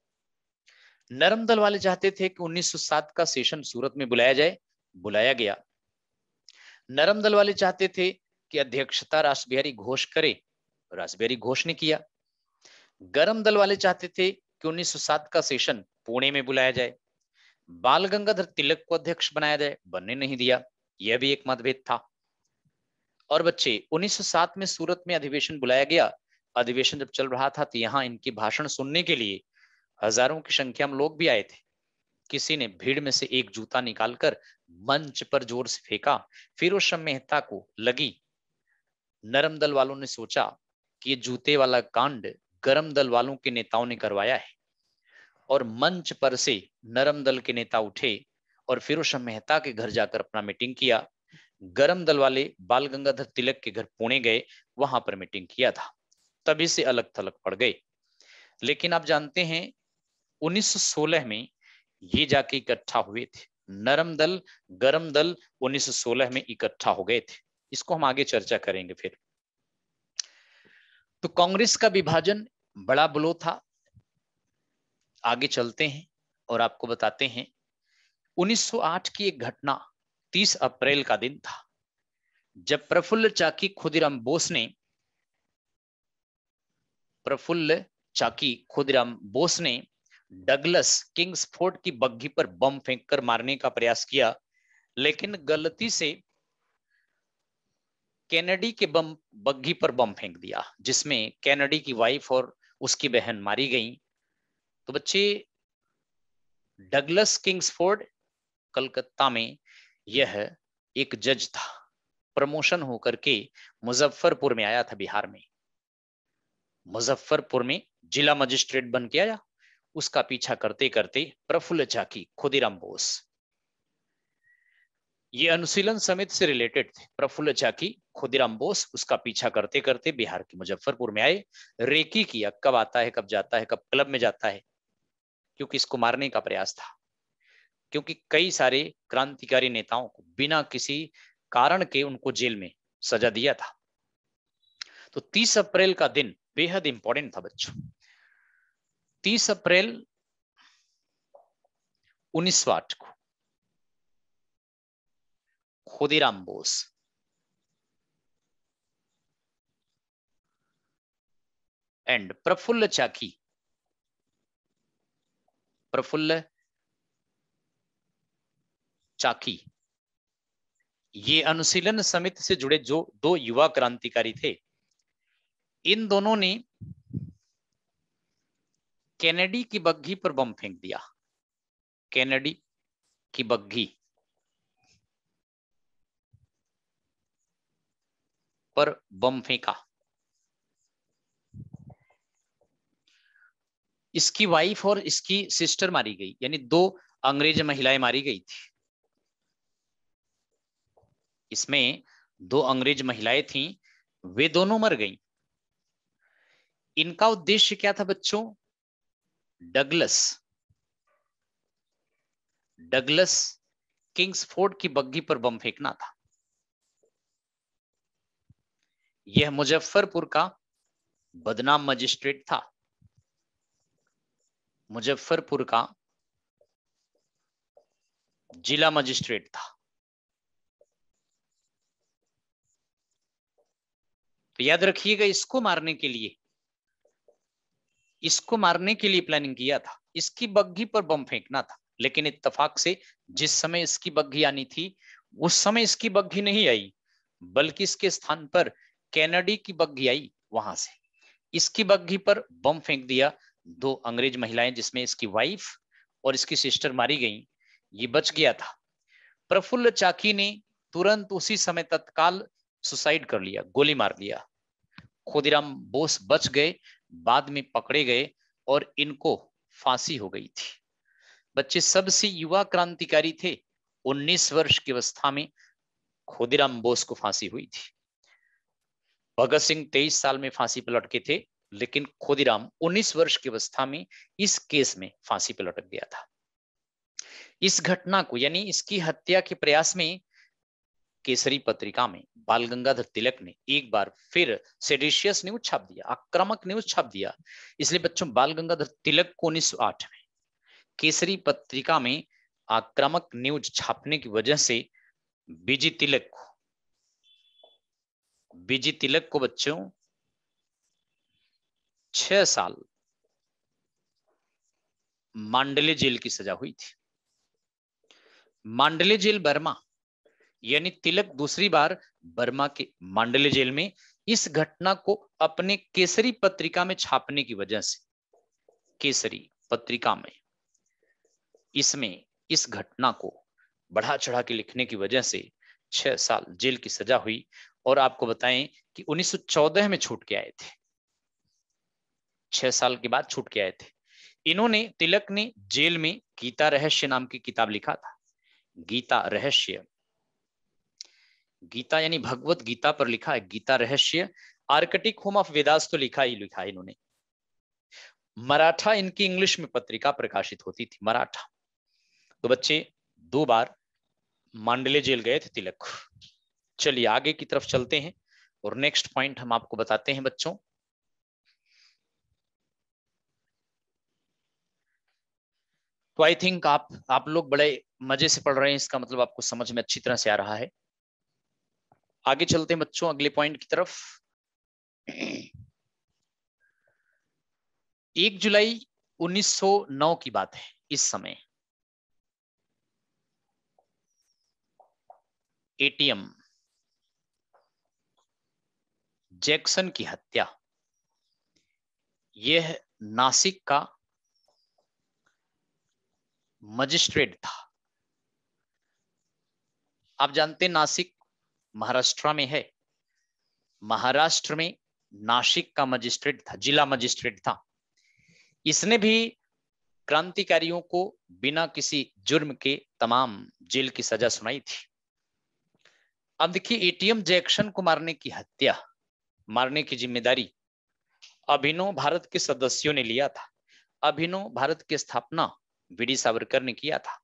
नरम दल वाले चाहते थे कि 1907 का सेशन सूरत में बुलाया जाए, बुलाया गया। नरम दल वाले चाहते थे कि अध्यक्षता रासबिहारी घोष करे, रासबिहारी घोष ने किया। गरम दल वाले चाहते थे कि 1907 का सेशन पुणे में बुलाया जाए, बाल गंगाधर तिलक को अध्यक्ष बनाया जाए, बनने नहीं दिया। यह भी एक मतभेद था। और बच्चे, 1907 में सूरत में अधिवेशन बुलाया गया। अधिवेशन जब चल रहा था तो यहाँ इनके भाषण सुनने के लिए हजारों की संख्या में लोग भी आए थे। किसी ने भीड़ में से एक जूता निकालकर मंच पर जोर से फेंका, फिरोज मेहता को लगी। नरम दल वालों ने सोचा कि ये जूते वाला कांड गरम दल वालों के नेताओं ने करवाया है, और मंच पर से नरम दल के नेता उठे और फिरोज मेहता के घर जाकर अपना मीटिंग किया। गरम दल वाले बाल गंगाधर तिलक के घर पुणे गए, वहां पर मीटिंग किया था। तभी से अलग थलग पड़ गए। लेकिन आप जानते हैं 1916 में ये जाके इकट्ठा हुए थे। नरम दल गरम दल 1916 में इकट्ठा हो गए थे। इसको हम आगे चर्चा करेंगे फिर। तो कांग्रेस का विभाजन बड़ा ब्लो था। आगे चलते हैं और आपको बताते हैं 1908 की एक घटना। 30 अप्रैल का दिन था जब प्रफुल्ल चाकी खुदीराम बोस ने डगलस किंग्सफोर्ड की बग्घी पर बम फेंककर मारने का प्रयास किया, लेकिन गलती से कैनेडी के बग्घी पर बम फेंक दिया, जिसमें कैनेडी की वाइफ और उसकी बहन मारी गई। तो बच्चे, डगलस किंग्सफोर्ड कलकत्ता में यह एक जज था। प्रमोशन होकर के मुजफ्फरपुर में आया था, बिहार में। मुजफ्फरपुर में जिला मजिस्ट्रेट बन के आया। उसका पीछा करते करते प्रफुल्ल चाकी खुदीराम बोस, ये अनुशीलन समिति से रिलेटेड थे। प्रफुल्ल चाकी खुदीराम बोस उसका पीछा करते करते बिहार के मुजफ्फरपुर में आए। रेकी किया, कब आता है, कब जाता है, कब क्लब में जाता है, क्योंकि इसको मारने का प्रयास था। क्योंकि कई सारे क्रांतिकारी नेताओं को बिना किसी कारण के उनको जेल में सजा दिया था। तो 30 अप्रैल का दिन बेहद इंपॉर्टेंट था बच्चों। 30 अप्रैल 1908 को खुदीराम बोस एंड प्रफुल्ल चाकी, ये अनुशीलन समिति से जुड़े जो दो युवा क्रांतिकारी थे, इन दोनों ने कैनेडी की बग्घी पर बम फेंक दिया। कैनेडी की बग्घी, पर बम फेंका। इसकी वाइफ और इसकी सिस्टर मारी गई, यानी 2 अंग्रेज महिलाएं मारी गई थी। इसमें 2 अंग्रेज महिलाएं थीं, वे दोनों मर गईं। इनका उद्देश्य क्या था बच्चों? डगलस डगलस किंग्सफोर्ड की बग्घी पर बम फेंकना था। यह मुजफ्फरपुर का बदनाम मजिस्ट्रेट था। मुजफ्फरपुर का जिला मजिस्ट्रेट था। तो याद रखिएगा, इसको मारने के लिए प्लानिंग किया था। इसकी बग्घी पर बम फेंकना था, लेकिन इत्तेफाक से जिस समय इसकी बग्घी आनी थी उस समय इसकी बग्घी नहीं आई, बल्कि इसके स्थान पर कैनेडी की बग्घी आई। वहां से इसकी बग्घी पर बम फेंक दिया। 2 अंग्रेज महिलाएं, जिसमें इसकी वाइफ और इसकी सिस्टर मारी गई, ये बच गया था। प्रफुल्ल चाकी ने तुरंत उसी समय तत्काल सुसाइड कर लिया, गोली मार लिया। खुदीराम बोस बच गए, बाद में पकड़े गए और इनको फांसी हो गई थी। बच्चे सबसे युवा क्रांतिकारी थे। 19 वर्ष की अवस्था में खुदीराम बोस को फांसी हुई थी। भगत सिंह 23 साल में फांसी पर लटके थे, लेकिन खुदीराम 19 वर्ष की अवस्था में इस केस में फांसी पर लटक गया था। इस घटना को, यानी इसकी हत्या के प्रयास में, केसरी पत्रिका में बाल गंगाधर तिलक ने एक बार फिर सेडिशियस न्यूज छाप दिया, आक्रामक न्यूज छाप दिया। इसलिए बच्चों, बाल गंगाधर तिलक को 1908 में केसरी पत्रिका में आक्रामक न्यूज छापने की वजह से बीजी तिलक को बच्चों 6 साल मांडले जेल की सजा हुई थी। मांडले जेल बर्मा, यानी तिलक दूसरी बार बर्मा के मांडले जेल में इस घटना को अपने केसरी पत्रिका में छापने की वजह से, केसरी पत्रिका में इसमें इस घटना को बढ़ा चढ़ा के लिखने की वजह से 6 साल जेल की सजा हुई। और आपको बताएं कि 1914 में छूट के आए थे। 6 साल के बाद छूट के आए थे। तिलक ने जेल में गीता रहस्य नाम की किताब लिखा था। गीता रहस्य, गीता यानी भगवत गीता पर लिखा है गीता रहस्य। आर्कटिक होम ऑफ वेदास तो लिखा है इन्होंने। मराठा इनकी इंग्लिश में पत्रिका प्रकाशित होती थी, मराठा। तो बच्चे 2 बार मांडले जेल गए थे तिलक। चलिए आगे की तरफ चलते हैं और नेक्स्ट पॉइंट हम आपको बताते हैं बच्चों। तो आई थिंक आप लोग बड़े मजे से पढ़ रहे हैं, इसका मतलब आपको समझ में अच्छी तरह से आ रहा है। आगे चलते हैं बच्चों अगले पॉइंट की तरफ। 1 जुलाई 1909 की बात है। इस समय एटीएम जैक्सन की हत्या, यह नासिक का मजिस्ट्रेट था। आप जानते हैं नासिक महाराष्ट्र में है। महाराष्ट्र में नासिक का मजिस्ट्रेट था, जिला मजिस्ट्रेट था। इसने भी क्रांतिकारियों को बिना किसी जुर्म के तमाम जेल की सजा सुनाई थी। अब देखिए, एटीएम जैक्सन को मारने की जिम्मेदारी अभिनव भारत के सदस्यों ने लिया था। अभिनव भारत की स्थापना वीडी सावरकर ने किया था।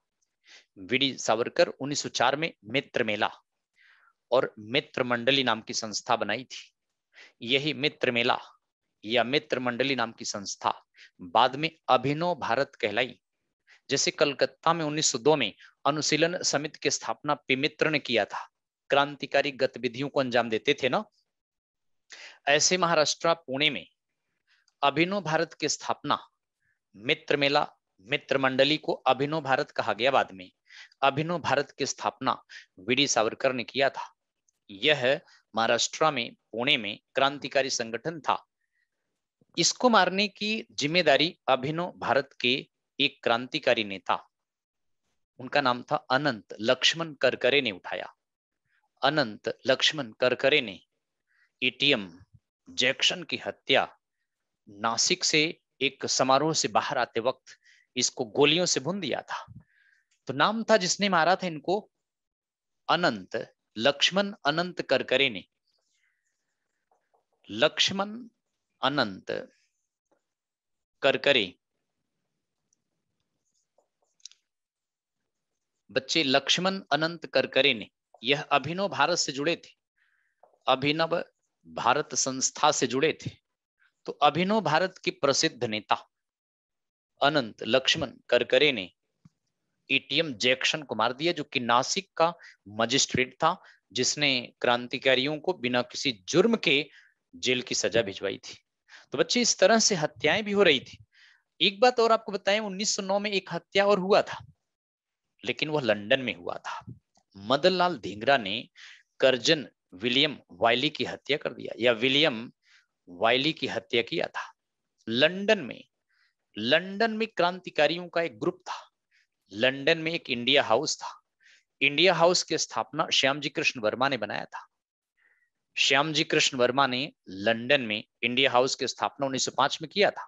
वीडी सावरकर 1904 में मित्र मेला और मित्र मंडली नाम की संस्था बनाई थी। यही मित्र मेला या मित्र मंडली नाम की संस्था बाद में अभिनव भारत कहलाई। जैसे कलकत्ता में 1902 में अनुशीलन समिति की स्थापना पिमित्र ने किया था, क्रांतिकारी गतिविधियों को अंजाम देते थे ना, ऐसे महाराष्ट्र पुणे में अभिनव भारत की स्थापना मित्र मेला, मित्र मंडली को अभिनव भारत कहा गया। बाद में अभिनव भारत की स्थापना वीडी सावरकर ने किया था। यह महाराष्ट्र में पुणे में क्रांतिकारी संगठन था। इसको मारने की जिम्मेदारी अभिनव भारत के एक क्रांतिकारी नेता, उनका नाम था अनंत लक्ष्मण करकरे ने उठाया। अनंत लक्ष्मण करकरे ने एटीएम जैक्सन की हत्या नासिक से एक समारोह से बाहर आते वक्त इसको गोलियों से भून दिया था। तो नाम था जिसने मारा था इनको, अनंत, लक्ष्मण अनंत करकरे ने। लक्ष्मण अनंत करकरे। बच्चे लक्ष्मण अनंत करकरे ने, यह अभिनव भारत से जुड़े थे, अभिनव भारत संस्था से जुड़े थे। तो अभिनव भारत के प्रसिद्ध नेता अनंत लक्ष्मण करकरे ने एटीएम जैक्सन को मार दिया, जो कि नासिक का मजिस्ट्रेट था, जिसने क्रांतिकारियों को बिना किसी जुर्म के जेल की सजा भिजवाई थी। तो बच्चे इस तरह से हत्याएं भी हो रही थी। एक बात और आपको बताएं, 1909 में एक हत्या और हुआ था, लेकिन वह लंदन में हुआ था। मदन लाल धिंगरा ने कर्जन विलियम वाइली की हत्या कर दिया, या विलियम वाइली की हत्या किया था लंदन में। लंदन में क्रांतिकारियों का एक ग्रुप था। लंदन में एक इंडिया हाउस था। इंडिया हाउस की स्थापना श्यामजी कृष्ण वर्मा ने बनाया था। श्यामजी कृष्ण वर्मा ने लंदन में इंडिया हाउस की स्थापना 1905 में किया था।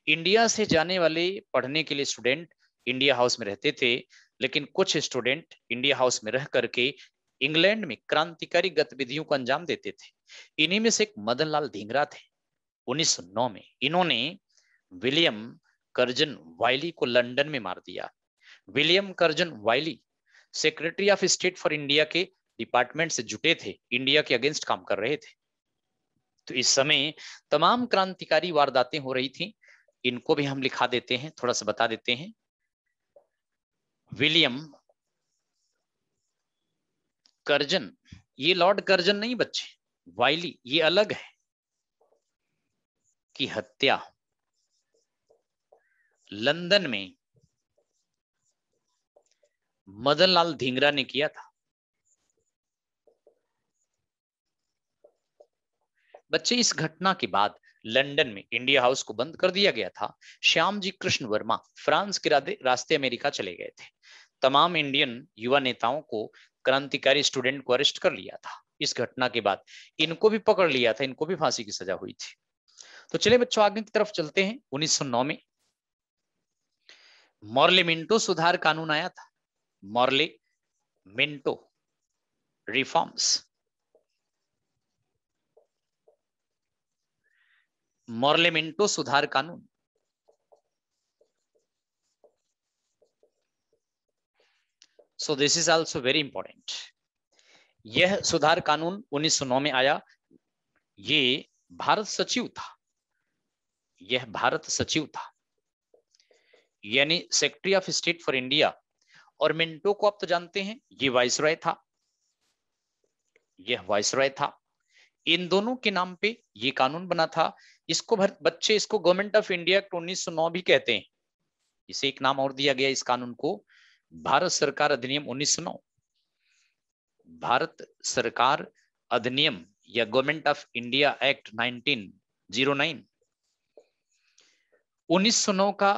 इंडिया से जाने वाले पढ़ने के लिए स्टूडेंट इंडिया हाउस में रहते थे, लेकिन कुछ स्टूडेंट इंडिया हाउस में रह करके इंग्लैंड में क्रांतिकारी गतिविधियों को अंजाम देते थे। इन्हीं में से एक मदन लाल धिंगरा थे। 1909 में इन्होंने विलियम कर्जन वाइली को लंदन में मार दिया। William Curzon Wyllie secretary of state for India के डिपार्टमेंट से जुटे थे, इंडिया के अगेंस्ट काम कर रहे थे। तो इस समय तमाम क्रांतिकारी वारदातें हो रही थी। इनको भी हम लिखा देते हैं, थोड़ा सा बता देते हैं। विलियम कर्जन, ये लॉर्ड कर्जन नहीं बच्चे, वाइली ये अलग है, की हत्या लंदन में मदन लाल धिंगरा ने किया था। बच्चे इस घटना के बाद लंदन में इंडिया हाउस को बंद कर दिया गया था। श्यामजी कृष्ण वर्मा फ्रांस के रास्ते अमेरिका चले गए थे। तमाम इंडियन युवा नेताओं को क्रांतिकारी स्टूडेंट को अरेस्ट कर लिया था। इस घटना के बाद इनको भी पकड़ लिया था, इनको भी फांसी की सजा हुई थी। तो चलिए बच्चों आगे की तरफ चलते हैं। 1909 में मॉर्ले मिंटो सुधार कानून आया था। Morley Minto reforms, Morley Minto सुधार कानून। सो this is also very important. यह सुधार कानून 1909 में आया। ये भारत सचिव था, यह भारत सचिव था, यानी secretary of state for India. और मिंटो को आप तो जानते हैं, ये वाइसरॉय था, यह वाइसरॉय था। इन दोनों के नाम पे ये कानून बना था। इसको बच्चे इसको गवर्नमेंट ऑफ इंडिया एक्ट 1909 भी कहते हैं। इसे एक नाम और दिया गया इस कानून को, भारत सरकार अधिनियम 1909। भारत सरकार अधिनियम या गवर्नमेंट ऑफ इंडिया एक्ट 1909। 1909 का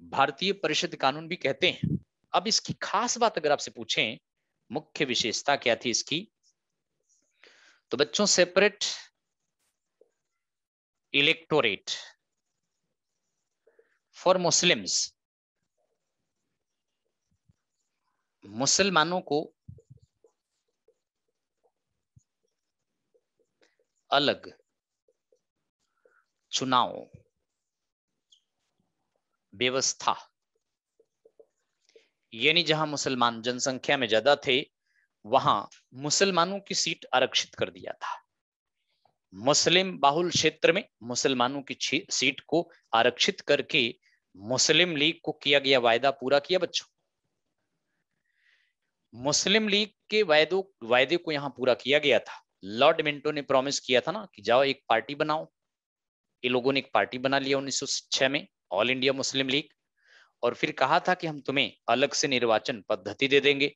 भारतीय परिषद कानून भी कहते हैं। अब इसकी खास बात अगर आपसे पूछें, मुख्य विशेषता क्या थी इसकी, तो बच्चों सेपरेट इलेक्टोरेट फॉर मुस्लिम्स, मुसलमानों को अलग चुनाव व्यवस्था, यानी जहां मुसलमान जनसंख्या में ज्यादा थे वहां मुसलमानों की सीट आरक्षित कर दिया था। मुस्लिम बाहुल क्षेत्र में मुसलमानों की सीट को आरक्षित करके मुस्लिम लीग को किया गया वायदा पूरा किया बच्चों। मुस्लिम लीग के वायदे को यहां पूरा किया गया था। लॉर्ड मिंटो ने प्रॉमिस किया था ना कि जाओ एक पार्टी बनाओ। ये लोगों ने एक पार्टी बना लिया 1906 में, ऑल इंडिया मुस्लिम लीग, और फिर कहा था कि हम तुम्हें अलग से निर्वाचन पद्धति दे देंगे।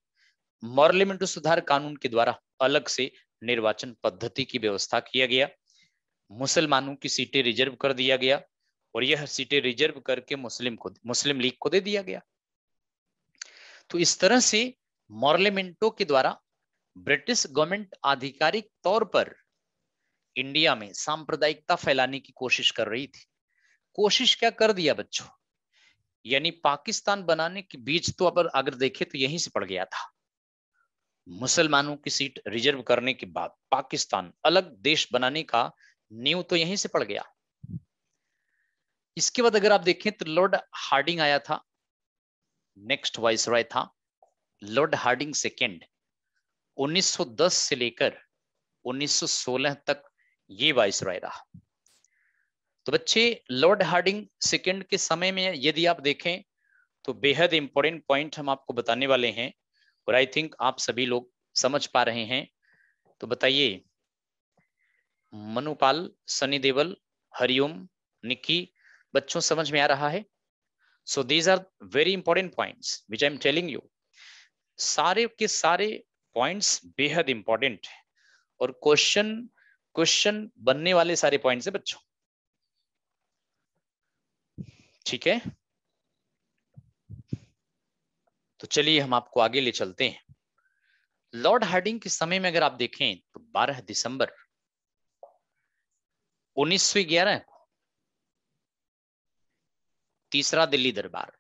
मॉर्ले मिंटो सुधार कानून के द्वारा अलग से निर्वाचन पद्धति की व्यवस्था किया गया। मुसलमानों की सीटें रिजर्व कर दिया गया, और यह सीटें रिजर्व करके मुस्लिम लीग को दे दिया गया। तो इस तरह से मॉर्ले मिंटो के द्वारा ब्रिटिश गवर्नमेंट आधिकारिक तौर पर इंडिया में सांप्रदायिकता फैलाने की कोशिश कर रही थी। कोशिश क्या कर दिया बच्चों, यानी पाकिस्तान बनाने के बीच तो अगर देखे तो यहीं से पड़ गया था। मुसलमानों की सीट रिजर्व करने के बाद पाकिस्तान अलग देश बनाने का नींव तो यहीं से पड़ गया। इसके बाद अगर आप देखें तो लॉर्ड हार्डिंग आया था, नेक्स्ट वाइसरॉय था लॉर्ड हार्डिंग सेकेंड। 1910 से लेकर 1916 तक ये वाइसरॉय रहा। तो बच्चे लॉर्ड हार्डिंग सेकेंड के समय में यदि आप देखें तो बेहद इंपॉर्टेंट पॉइंट हम आपको बताने वाले हैं और आई थिंक आप सभी लोग समझ पा रहे हैं। तो बताइए, मनुपाल, सनी देवल, हरिओम, निक्की, बच्चों समझ में आ रहा है? So these are very important points which I am telling you. सारे के सारे पॉइंट्स बेहद इंपॉर्टेंट है और क्वेश्चन बनने वाले सारे पॉइंट्स है बच्चों, ठीक है? तो चलिए हम आपको आगे ले चलते हैं। लॉर्ड हार्डिंग के समय में अगर आप देखें तो 12 दिसंबर 1911 को तीसरा दिल्ली दरबार,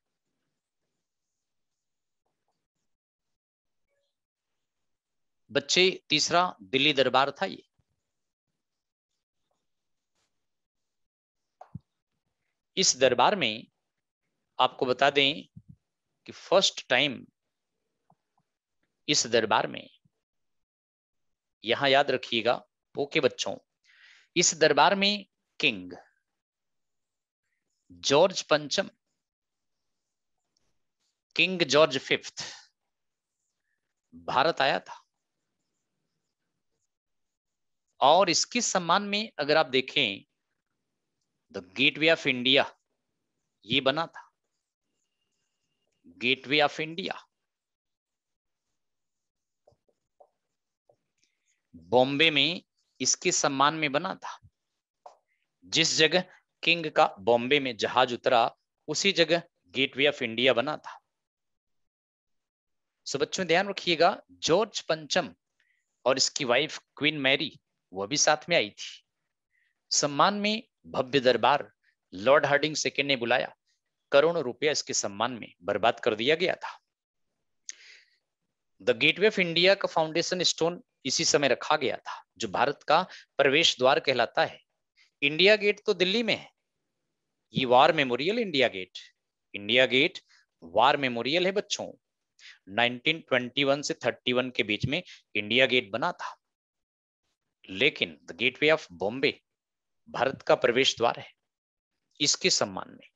बच्चे तीसरा दिल्ली दरबार था ये। इस दरबार में आपको बता दें कि फर्स्ट टाइम इस दरबार में, यहां याद रखिएगा ओके बच्चों, इस दरबार में किंग जॉर्ज पंचम, किंग जॉर्ज फिफ्थ भारत आया था और इसके सम्मान में अगर आप देखें द गेटवे ऑफ इंडिया ये बना था, गेटवे ऑफ इंडिया बॉम्बे में इसके सम्मान में बना था। जिस जगह किंग का बॉम्बे में जहाज उतरा उसी जगह गेटवे ऑफ इंडिया बना था। सो बच्चों ध्यान रखिएगा, जॉर्ज पंचम और इसकी वाइफ क्वीन मैरी वो भी साथ में आई थी। सम्मान में भव्य दरबार लॉर्ड हार्डिंग सेकेंड ने बुलाया, करोड़ों रुपया इसके सम्मान में बर्बाद कर दिया गया था। द गेटवे ऑफ इंडिया का फाउंडेशन स्टोन इसी समय रखा गया था, जो भारत का प्रवेश द्वार कहलाता है। इंडिया गेट तो दिल्ली में है, ये war memorial India Gate, India Gate war memorial है बच्चों। 1921 से 31 के बीच में इंडिया गेट बना था, लेकिन the gateway of Bombay Bharat का प्रवेश द्वार है, इसके सम्मान में।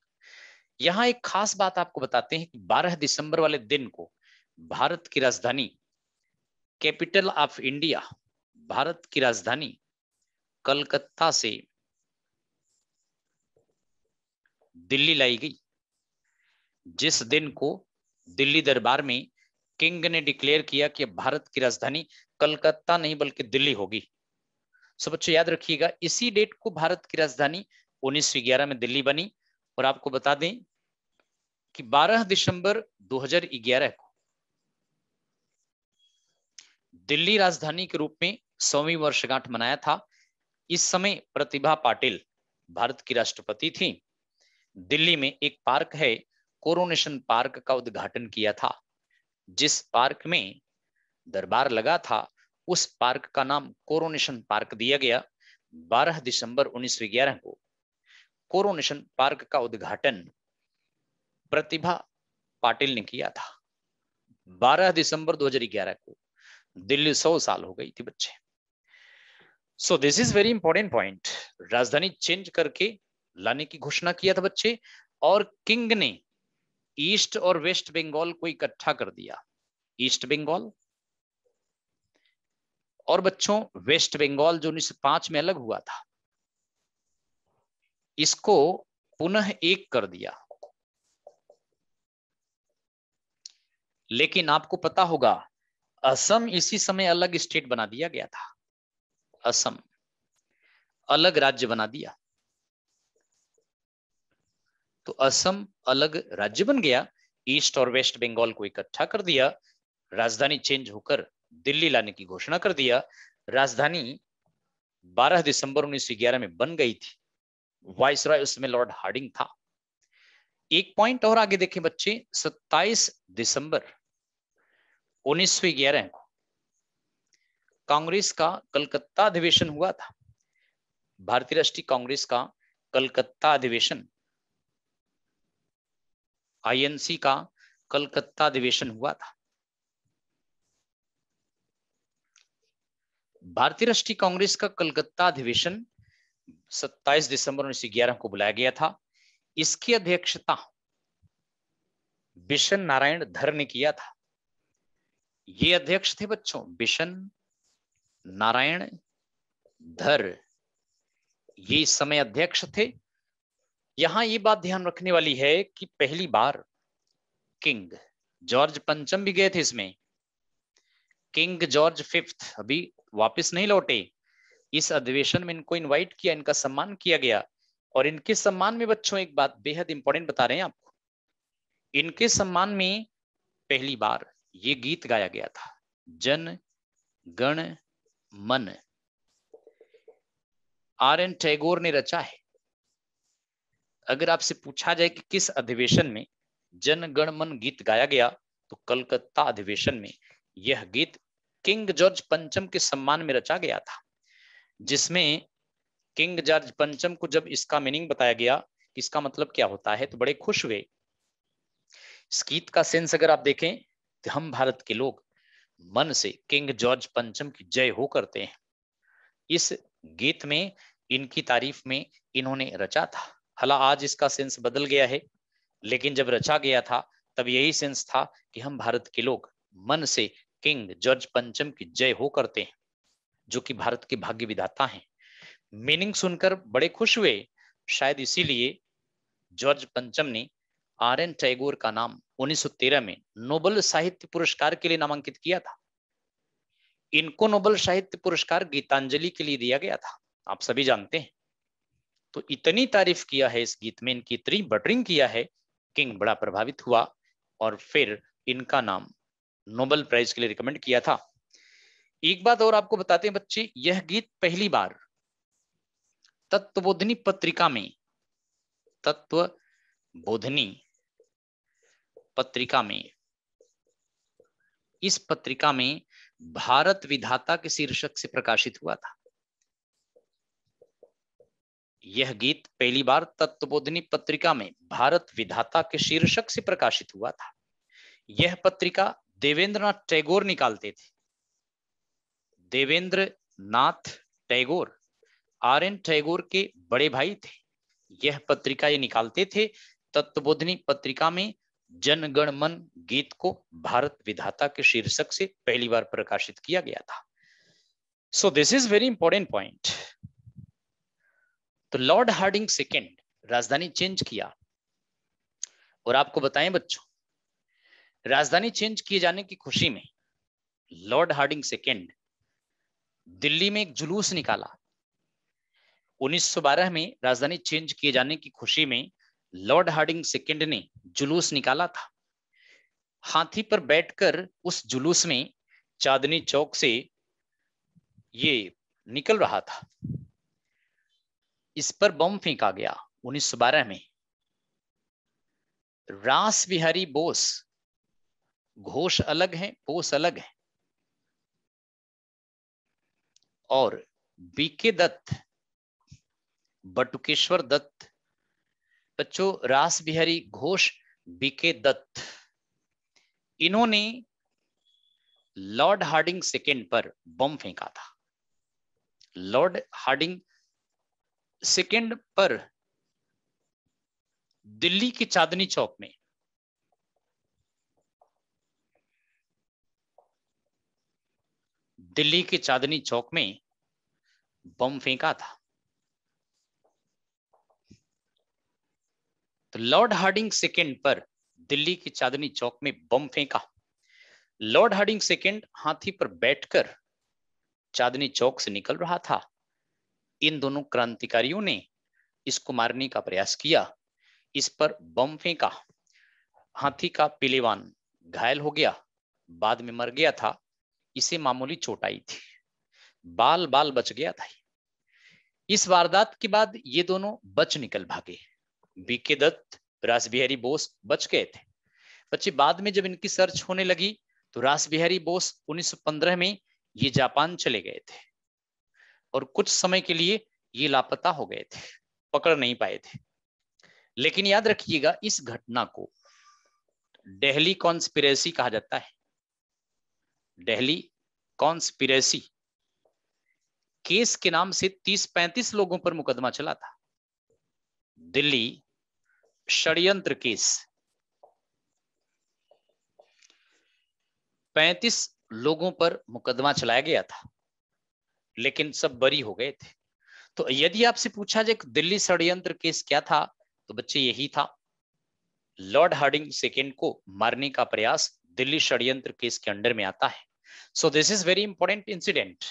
यहां एक खास बात आपको बताते हैं कि 12 दिसंबर वाले दिन को भारत की राजधानी, कैपिटल ऑफ इंडिया, भारत की राजधानी कलकत्ता से दिल्ली लाई गई। जिस दिन को दिल्ली दरबार में किंग ने डिक्लेयर किया कि भारत की राजधानी कलकत्ता नहीं बल्कि दिल्ली होगी। सब बच्चों याद रखिएगा, इसी डेट को भारत की राजधानी 1911 में दिल्ली बनी। और आपको बता दें कि 12 दिसंबर 2011 को दिल्ली राजधानी के रूप में 100वीं वर्षगांठ मनाया था। इस समय प्रतिभा पाटिल भारत की राष्ट्रपति थी। दिल्ली में एक पार्क है, कोरोनेशन पार्क का उद्घाटन किया था। जिस पार्क में दरबार लगा था उस पार्क का नाम कोरोनेशन पार्क दिया गया। 12 दिसंबर 1911 को कोरोनेशन पार्क का उद्घाटन प्रतिभा पाटिल ने किया था। 12 दिसंबर 2011 को दिल्ली 100 साल हो गई थी बच्चे। सो this is very important point. राजधानी चेंज करके लाने की घोषणा किया था बच्चे, और किंग ने ईस्ट और वेस्ट बंगाल को इकट्ठा कर दिया। ईस्ट बंगाल और बच्चों वेस्ट बंगाल जो 1905 में अलग हुआ था, इसको पुनः एक कर दिया। लेकिन आपको पता होगा असम इसी समय अलग स्टेट बना दिया गया था। असम अलग राज्य बना दिया, तो असम अलग राज्य बन गया। ईस्ट और वेस्ट बंगाल को इकट्ठा कर दिया, राजधानी चेंज होकर दिल्ली लाने की घोषणा कर दिया। राजधानी 12 दिसंबर 1911 में बन गई थी। वाइसरॉय उसमें लॉर्ड हार्डिंग था। एक पॉइंट और आगे देखें बच्चे, 27 दिसंबर 1911 को कांग्रेस का कलकत्ता अधिवेशन हुआ था। भारतीय राष्ट्रीय कांग्रेस का कलकत्ता अधिवेशन, आईएनसी का कलकत्ता अधिवेशन हुआ था। भारतीय राष्ट्रीय कांग्रेस का कलकत्ता अधिवेशन 27 दिसंबर 1911 को बुलाया गया था। इसकी अध्यक्षता बिशन नारायण धर ने किया था। ये अध्यक्ष थे बच्चों बिशन नारायण धर, ये इस समय अध्यक्ष थे। यहां ये बात ध्यान रखने वाली है कि पहली बार किंग जॉर्ज पंचम भी गए थे इसमें। किंग जॉर्ज फिफ्थ अभी वापस नहीं लौटे। इस अधिवेशन में इनको इनवाइट किया, इनका सम्मान किया गया। और इनके सम्मान में बच्चों एक बात बेहद इंपॉर्टेंट बता रहे हैं आपको। इनके सम्मान में पहली बार ये गीत गाया गया था, जन गण मन। आर.एन. टैगोर ने रचा है। अगर आपसे पूछा जाए कि किस अधिवेशन में जन गण मन गीत गाया गया, तो कलकत्ता अधिवेशन में यह गीत किंग जॉर्ज पंचम के सम्मान में रचा गया था। जिसमें किंग जॉर्ज पंचम को जब इसका मीनिंग बताया गया, इसका मतलब क्या होता है, तो बड़े खुश हुए। इस गीत का सेंस अगर आप देखें तो हम भारत के लोग मन से किंग जॉर्ज पंचम की जय हो करते हैं। इस गीत में इनकी तारीफ में इन्होंने रचा था। हालांकि आज इसका सेंस बदल गया है, लेकिन जब रचा गया था तब यही सेंस था कि हम भारत के लोग मन से किंग जॉर्ज पंचम की जय हो करते हैं, जो कि भारत के भाग्य विधाता हैं। मीनिंग सुनकर बड़े खुश हुए। शायद इसीलिए जॉर्ज पंचम ने आर.एन. टैगोर का नाम 1913 में नोबेल साहित्य पुरस्कार के लिए नामांकित किया था। इनको नोबेल साहित्य पुरस्कार गीतांजलि के लिए दिया गया था, आप सभी जानते हैं। तो इतनी तारीफ किया है इस गीत में, इनकी इतनी बटरिंग किया है, किंग बड़ा प्रभावित हुआ और फिर इनका नाम नोबेल प्राइज के लिए रिकमेंड किया था। एक बात और आपको बताते हैं बच्चे, यह गीत पहली बार तत्वबोधिनी पत्रिका में, तत्वबोधिनी पत्रिका में, इस पत्रिका में भारत विधाता के शीर्षक से प्रकाशित हुआ था। यह गीत पहली बार तत्वबोधिनी पत्रिका में भारत विधाता के शीर्षक से प्रकाशित हुआ था। यह पत्रिका देवेंद्रनाथ टैगोर निकालते थे। देवेंद्र नाथ टैगोर आर.एन. टैगोर के बड़े भाई थे। यह पत्रिका ये निकालते थे। तत्वबोधिनी पत्रिका में जन गण मन गीत को भारत विधाता के शीर्षक से पहली बार प्रकाशित किया गया था। So this is very important point. तो लॉर्ड हार्डिंग सेकेंड राजधानी चेंज किया। और आपको बताएं बच्चों, राजधानी चेंज किए जाने की खुशी में लॉर्ड हार्डिंग सेकेंड दिल्ली में एक जुलूस निकाला। 1912 में राजधानी चेंज किए जाने की खुशी में लॉर्ड हार्डिंग सेकेंड ने जुलूस निकाला था। हाथी पर बैठकर उस जुलूस में चांदनी चौक से ये निकल रहा था। इस पर बम फेंका गया 1912 में। रास बिहारी बोस, घोष अलग है, बोस अलग है, और बीके दत्त, बटुकेश्वर दत्त, बच्चों रास बिहारी घोष, बीके दत्त, इन्होंने लॉर्ड हार्डिंग सेकेंड पर बम फेंका था। लॉर्ड हार्डिंग सेकेंड पर दिल्ली की चांदनी चौक में, दिल्ली के चांदनी चौक में बम फेंका था। तो लॉर्ड हार्डिंग सेकेंड पर दिल्ली की चांदनी चौक में बम फेंका। लॉर्ड हार्डिंग सेकेंड हाथी पर बैठकर चांदनी चौक से निकल रहा था। इन दोनों क्रांतिकारियों ने इसको मारने का प्रयास किया, इस पर बम फेंका। हाथी का पिलेवान घायल हो गया, बाद में मर गया था। इसे मामूली चोट आई थी, बाल बाल बच गया था। इस वारदात के बाद ये दोनों बच निकल भागे। बीके दत्त, रास बिहारी बोस बच गए थे। बच्चे बाद में जब इनकी सर्च होने लगी तो रास बिहारी बोस 1915 में ये जापान चले गए थे और कुछ समय के लिए ये लापता हो गए थे, पकड़ नहीं पाए थे। लेकिन याद रखिएगा इस घटना को दिल्ली कॉन्स्पिरेसी कहा जाता है। दिल्ली कॉन्स्पिरेसी केस के नाम से 30-35 लोगों पर मुकदमा चला था। दिल्ली षड्यंत्र केस 35 लोगों पर मुकदमा चलाया गया था, लेकिन सब बरी हो गए थे। तो यदि आपसे पूछा जाए दिल्ली षड्यंत्र केस क्या था, तो बच्चे यही था, लॉर्ड हार्डिंग सेकेंड को मारने का प्रयास दिल्ली षड्यंत्र केस के अंडर में आता है। सो this is very important incident.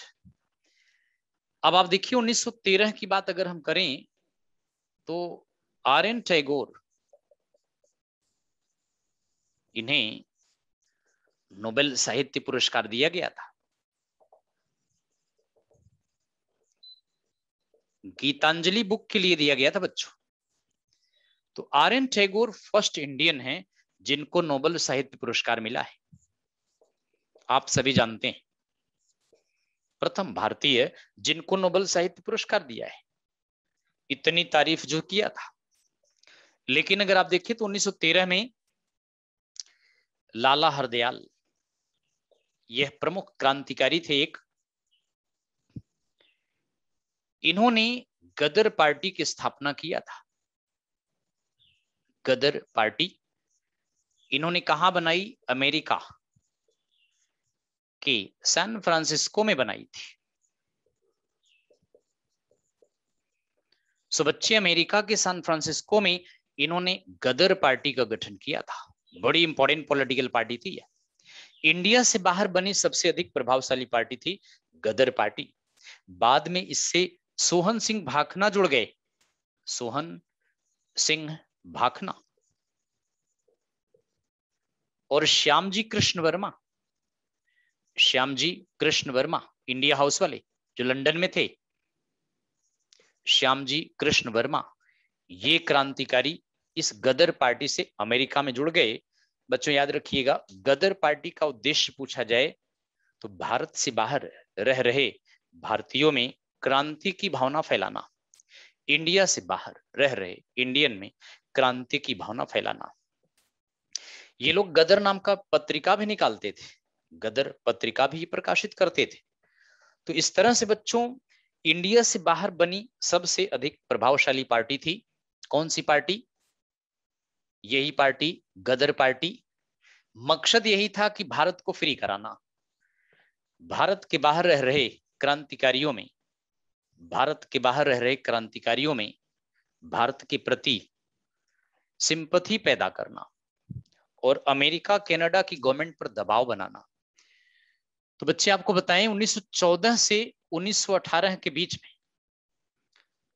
अब आप देखिए 1913 की बात अगर हम करें तो आर.एन. टैगोर, इन्हें नोबेल साहित्य पुरस्कार दिया गया था। गीतांजलि बुक के लिए दिया गया था बच्चों। तो आर.एन. टैगोर फर्स्ट इंडियन हैं जिनको नोबेल साहित्य पुरस्कार मिला है। आप सभी जानते हैं, प्रथम भारतीय जिनको नोबेल साहित्य पुरस्कार दिया है। इतनी तारीफ जो किया था। लेकिन अगर आप देखें तो 1913 में लाला हरदयाल, यह प्रमुख क्रांतिकारी थे एक, इन्होंने गदर पार्टी की स्थापना किया था। गदर पार्टी इन्होंने कहां बनाई? अमेरिका के सैन फ्रांसिस्को में बनाई थी। सो बच्चे अमेरिका के सैन फ्रांसिस्को में इन्होंने गदर पार्टी का गठन किया था। बड़ी इंपॉर्टेंट पॉलिटिकल पार्टी थी यह। इंडिया से बाहर बनी सबसे अधिक प्रभावशाली पार्टी थी गदर पार्टी। बाद में इससे सोहन सिंह भाखना जुड़ गए। सोहन सिंह भाखना और श्यामजी कृष्ण वर्मा। श्यामजी कृष्ण वर्मा इंडिया हाउस वाले जो लंदन में थे, श्यामजी कृष्ण वर्मा, ये क्रांतिकारी इस गदर पार्टी से अमेरिका में जुड़ गए। बच्चों याद रखिएगा, गदर पार्टी का उद्देश्य पूछा जाए तो भारत से बाहर रह रहे भारतीयों में क्रांति की भावना फैलाना, इंडिया से बाहर रह रहे इंडियन में क्रांति की भावना फैलाना। ये लोग गदर नाम का पत्रिका भी निकालते थे, गदर पत्रिका भी प्रकाशित करते थे। तो इस तरह से बच्चों इंडिया से बाहर बनी सबसे अधिक प्रभावशाली पार्टी थी कौन सी पार्टी? यही पार्टी गदर पार्टी। मकसद यही था कि भारत को फ्री कराना। भारत के बाहर रह रहे क्रांतिकारियों में, भारत के बाहर रह रहे क्रांतिकारियों में भारत के प्रति सिंपैथी पैदा करना और अमेरिका कनाडा की गवर्नमेंट पर दबाव बनाना। तो बच्चे आपको बताएं 1914 से 1918 के बीच में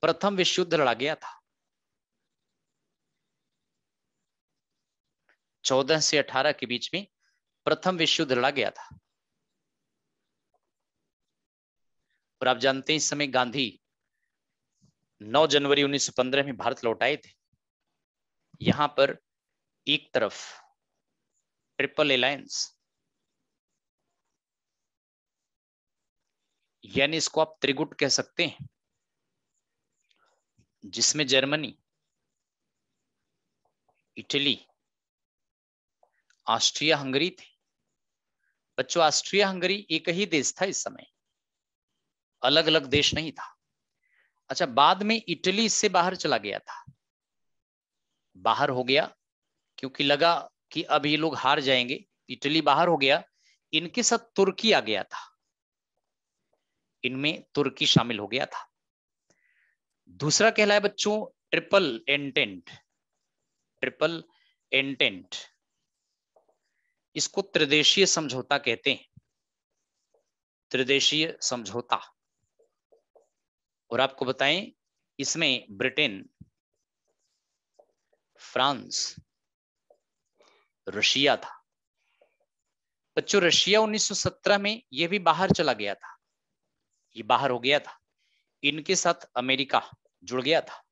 प्रथम विश्व युद्ध लड़ा गया था। 14 से 18 के बीच में प्रथम विश्व युद्ध लड़ा गया था। और आप जानते हैं इस समय गांधी 9 जनवरी 1915 में भारत लौट आए थे। यहां पर एक तरफ ट्रिपल अलायंस, यानी इसको आप त्रिगुट कह सकते हैं, जिसमें जर्मनी, इटली, ऑस्ट्रिया हंगरी थे। बच्चों ऑस्ट्रिया हंगरी एक ही देश था इस समय, अलग अलग देश नहीं था। अच्छा, बाद में इटली इससे बाहर चला गया था, बाहर हो गया क्योंकि लगा कि अब ये लोग हार जाएंगे। इटली बाहर हो गया, इनके साथ तुर्की आ गया था, इनमें तुर्की शामिल हो गया था। दूसरा कहलाया बच्चों ट्रिपल एंटेंट। ट्रिपल एंटेंट, इसको त्रिदेशीय समझौता कहते हैं, त्रिदेशीय समझौता। और आपको बताएं इसमें ब्रिटेन, फ्रांस, रशिया था। बच्चों रशिया 1917 में यह भी बाहर चला गया था, ये बाहर हो गया था। इनके साथ अमेरिका जुड़ गया था।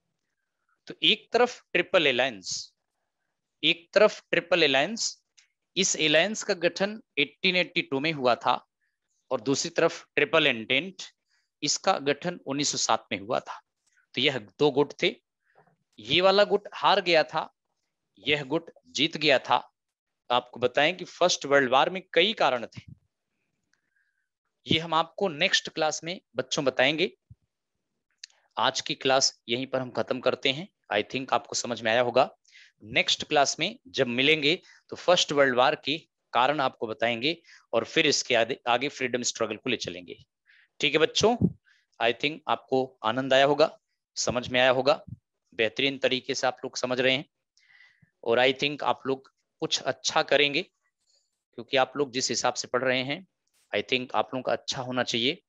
तो एक तरफ ट्रिपल अलायंस, इस अलायंस का गठन 1882 में हुआ था, और दूसरी तरफ ट्रिपल एंटेंट, इसका गठन 1907 में हुआ था। तो यह दो गुट थे, ये वाला गुट हार गया था, यह गुट जीत गया था। आपको बताएं कि फर्स्ट वर्ल्ड वॉर में कई कारण थे, ये हम आपको नेक्स्ट क्लास में बच्चों बताएंगे। आज की क्लास यहीं पर हम खत्म करते हैं। आई थिंक आपको समझ में आया होगा। नेक्स्ट क्लास में जब मिलेंगे तो फर्स्ट वर्ल्ड वॉर के कारण आपको बताएंगे, और फिर इसके आगे फ्रीडम स्ट्रगल को ले चलेंगे। ठीक है बच्चों, आई थिंक आपको आनंद आया होगा, समझ में आया होगा, बेहतरीन तरीके से आप लोग समझ रहे हैं, और आई थिंक आप लोग कुछ अच्छा करेंगे, क्योंकि आप लोग जिस हिसाब से पढ़ रहे हैं आई थिंक आप लोगों का अच्छा होना चाहिए।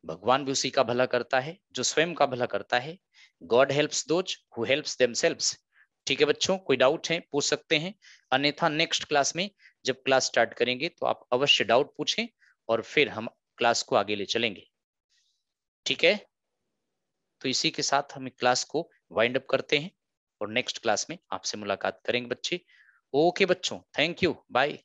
भगवान भी उसी का भला करता है जो स्वयं का भला करता है। God helps those who helps themselves. ठीक है बच्चों, कोई डाउट है पूछ सकते हैं, अन्यथा नेक्स्ट क्लास में जब क्लास स्टार्ट करेंगे तो आप अवश्य डाउट पूछें, और फिर हम क्लास को आगे ले चलेंगे। ठीक है, तो इसी के साथ हम क्लास को वाइंड अप करते हैं, और नेक्स्ट क्लास में आपसे मुलाकात करेंगे बच्चे। ओके बच्चों, थैंक यू, बाय।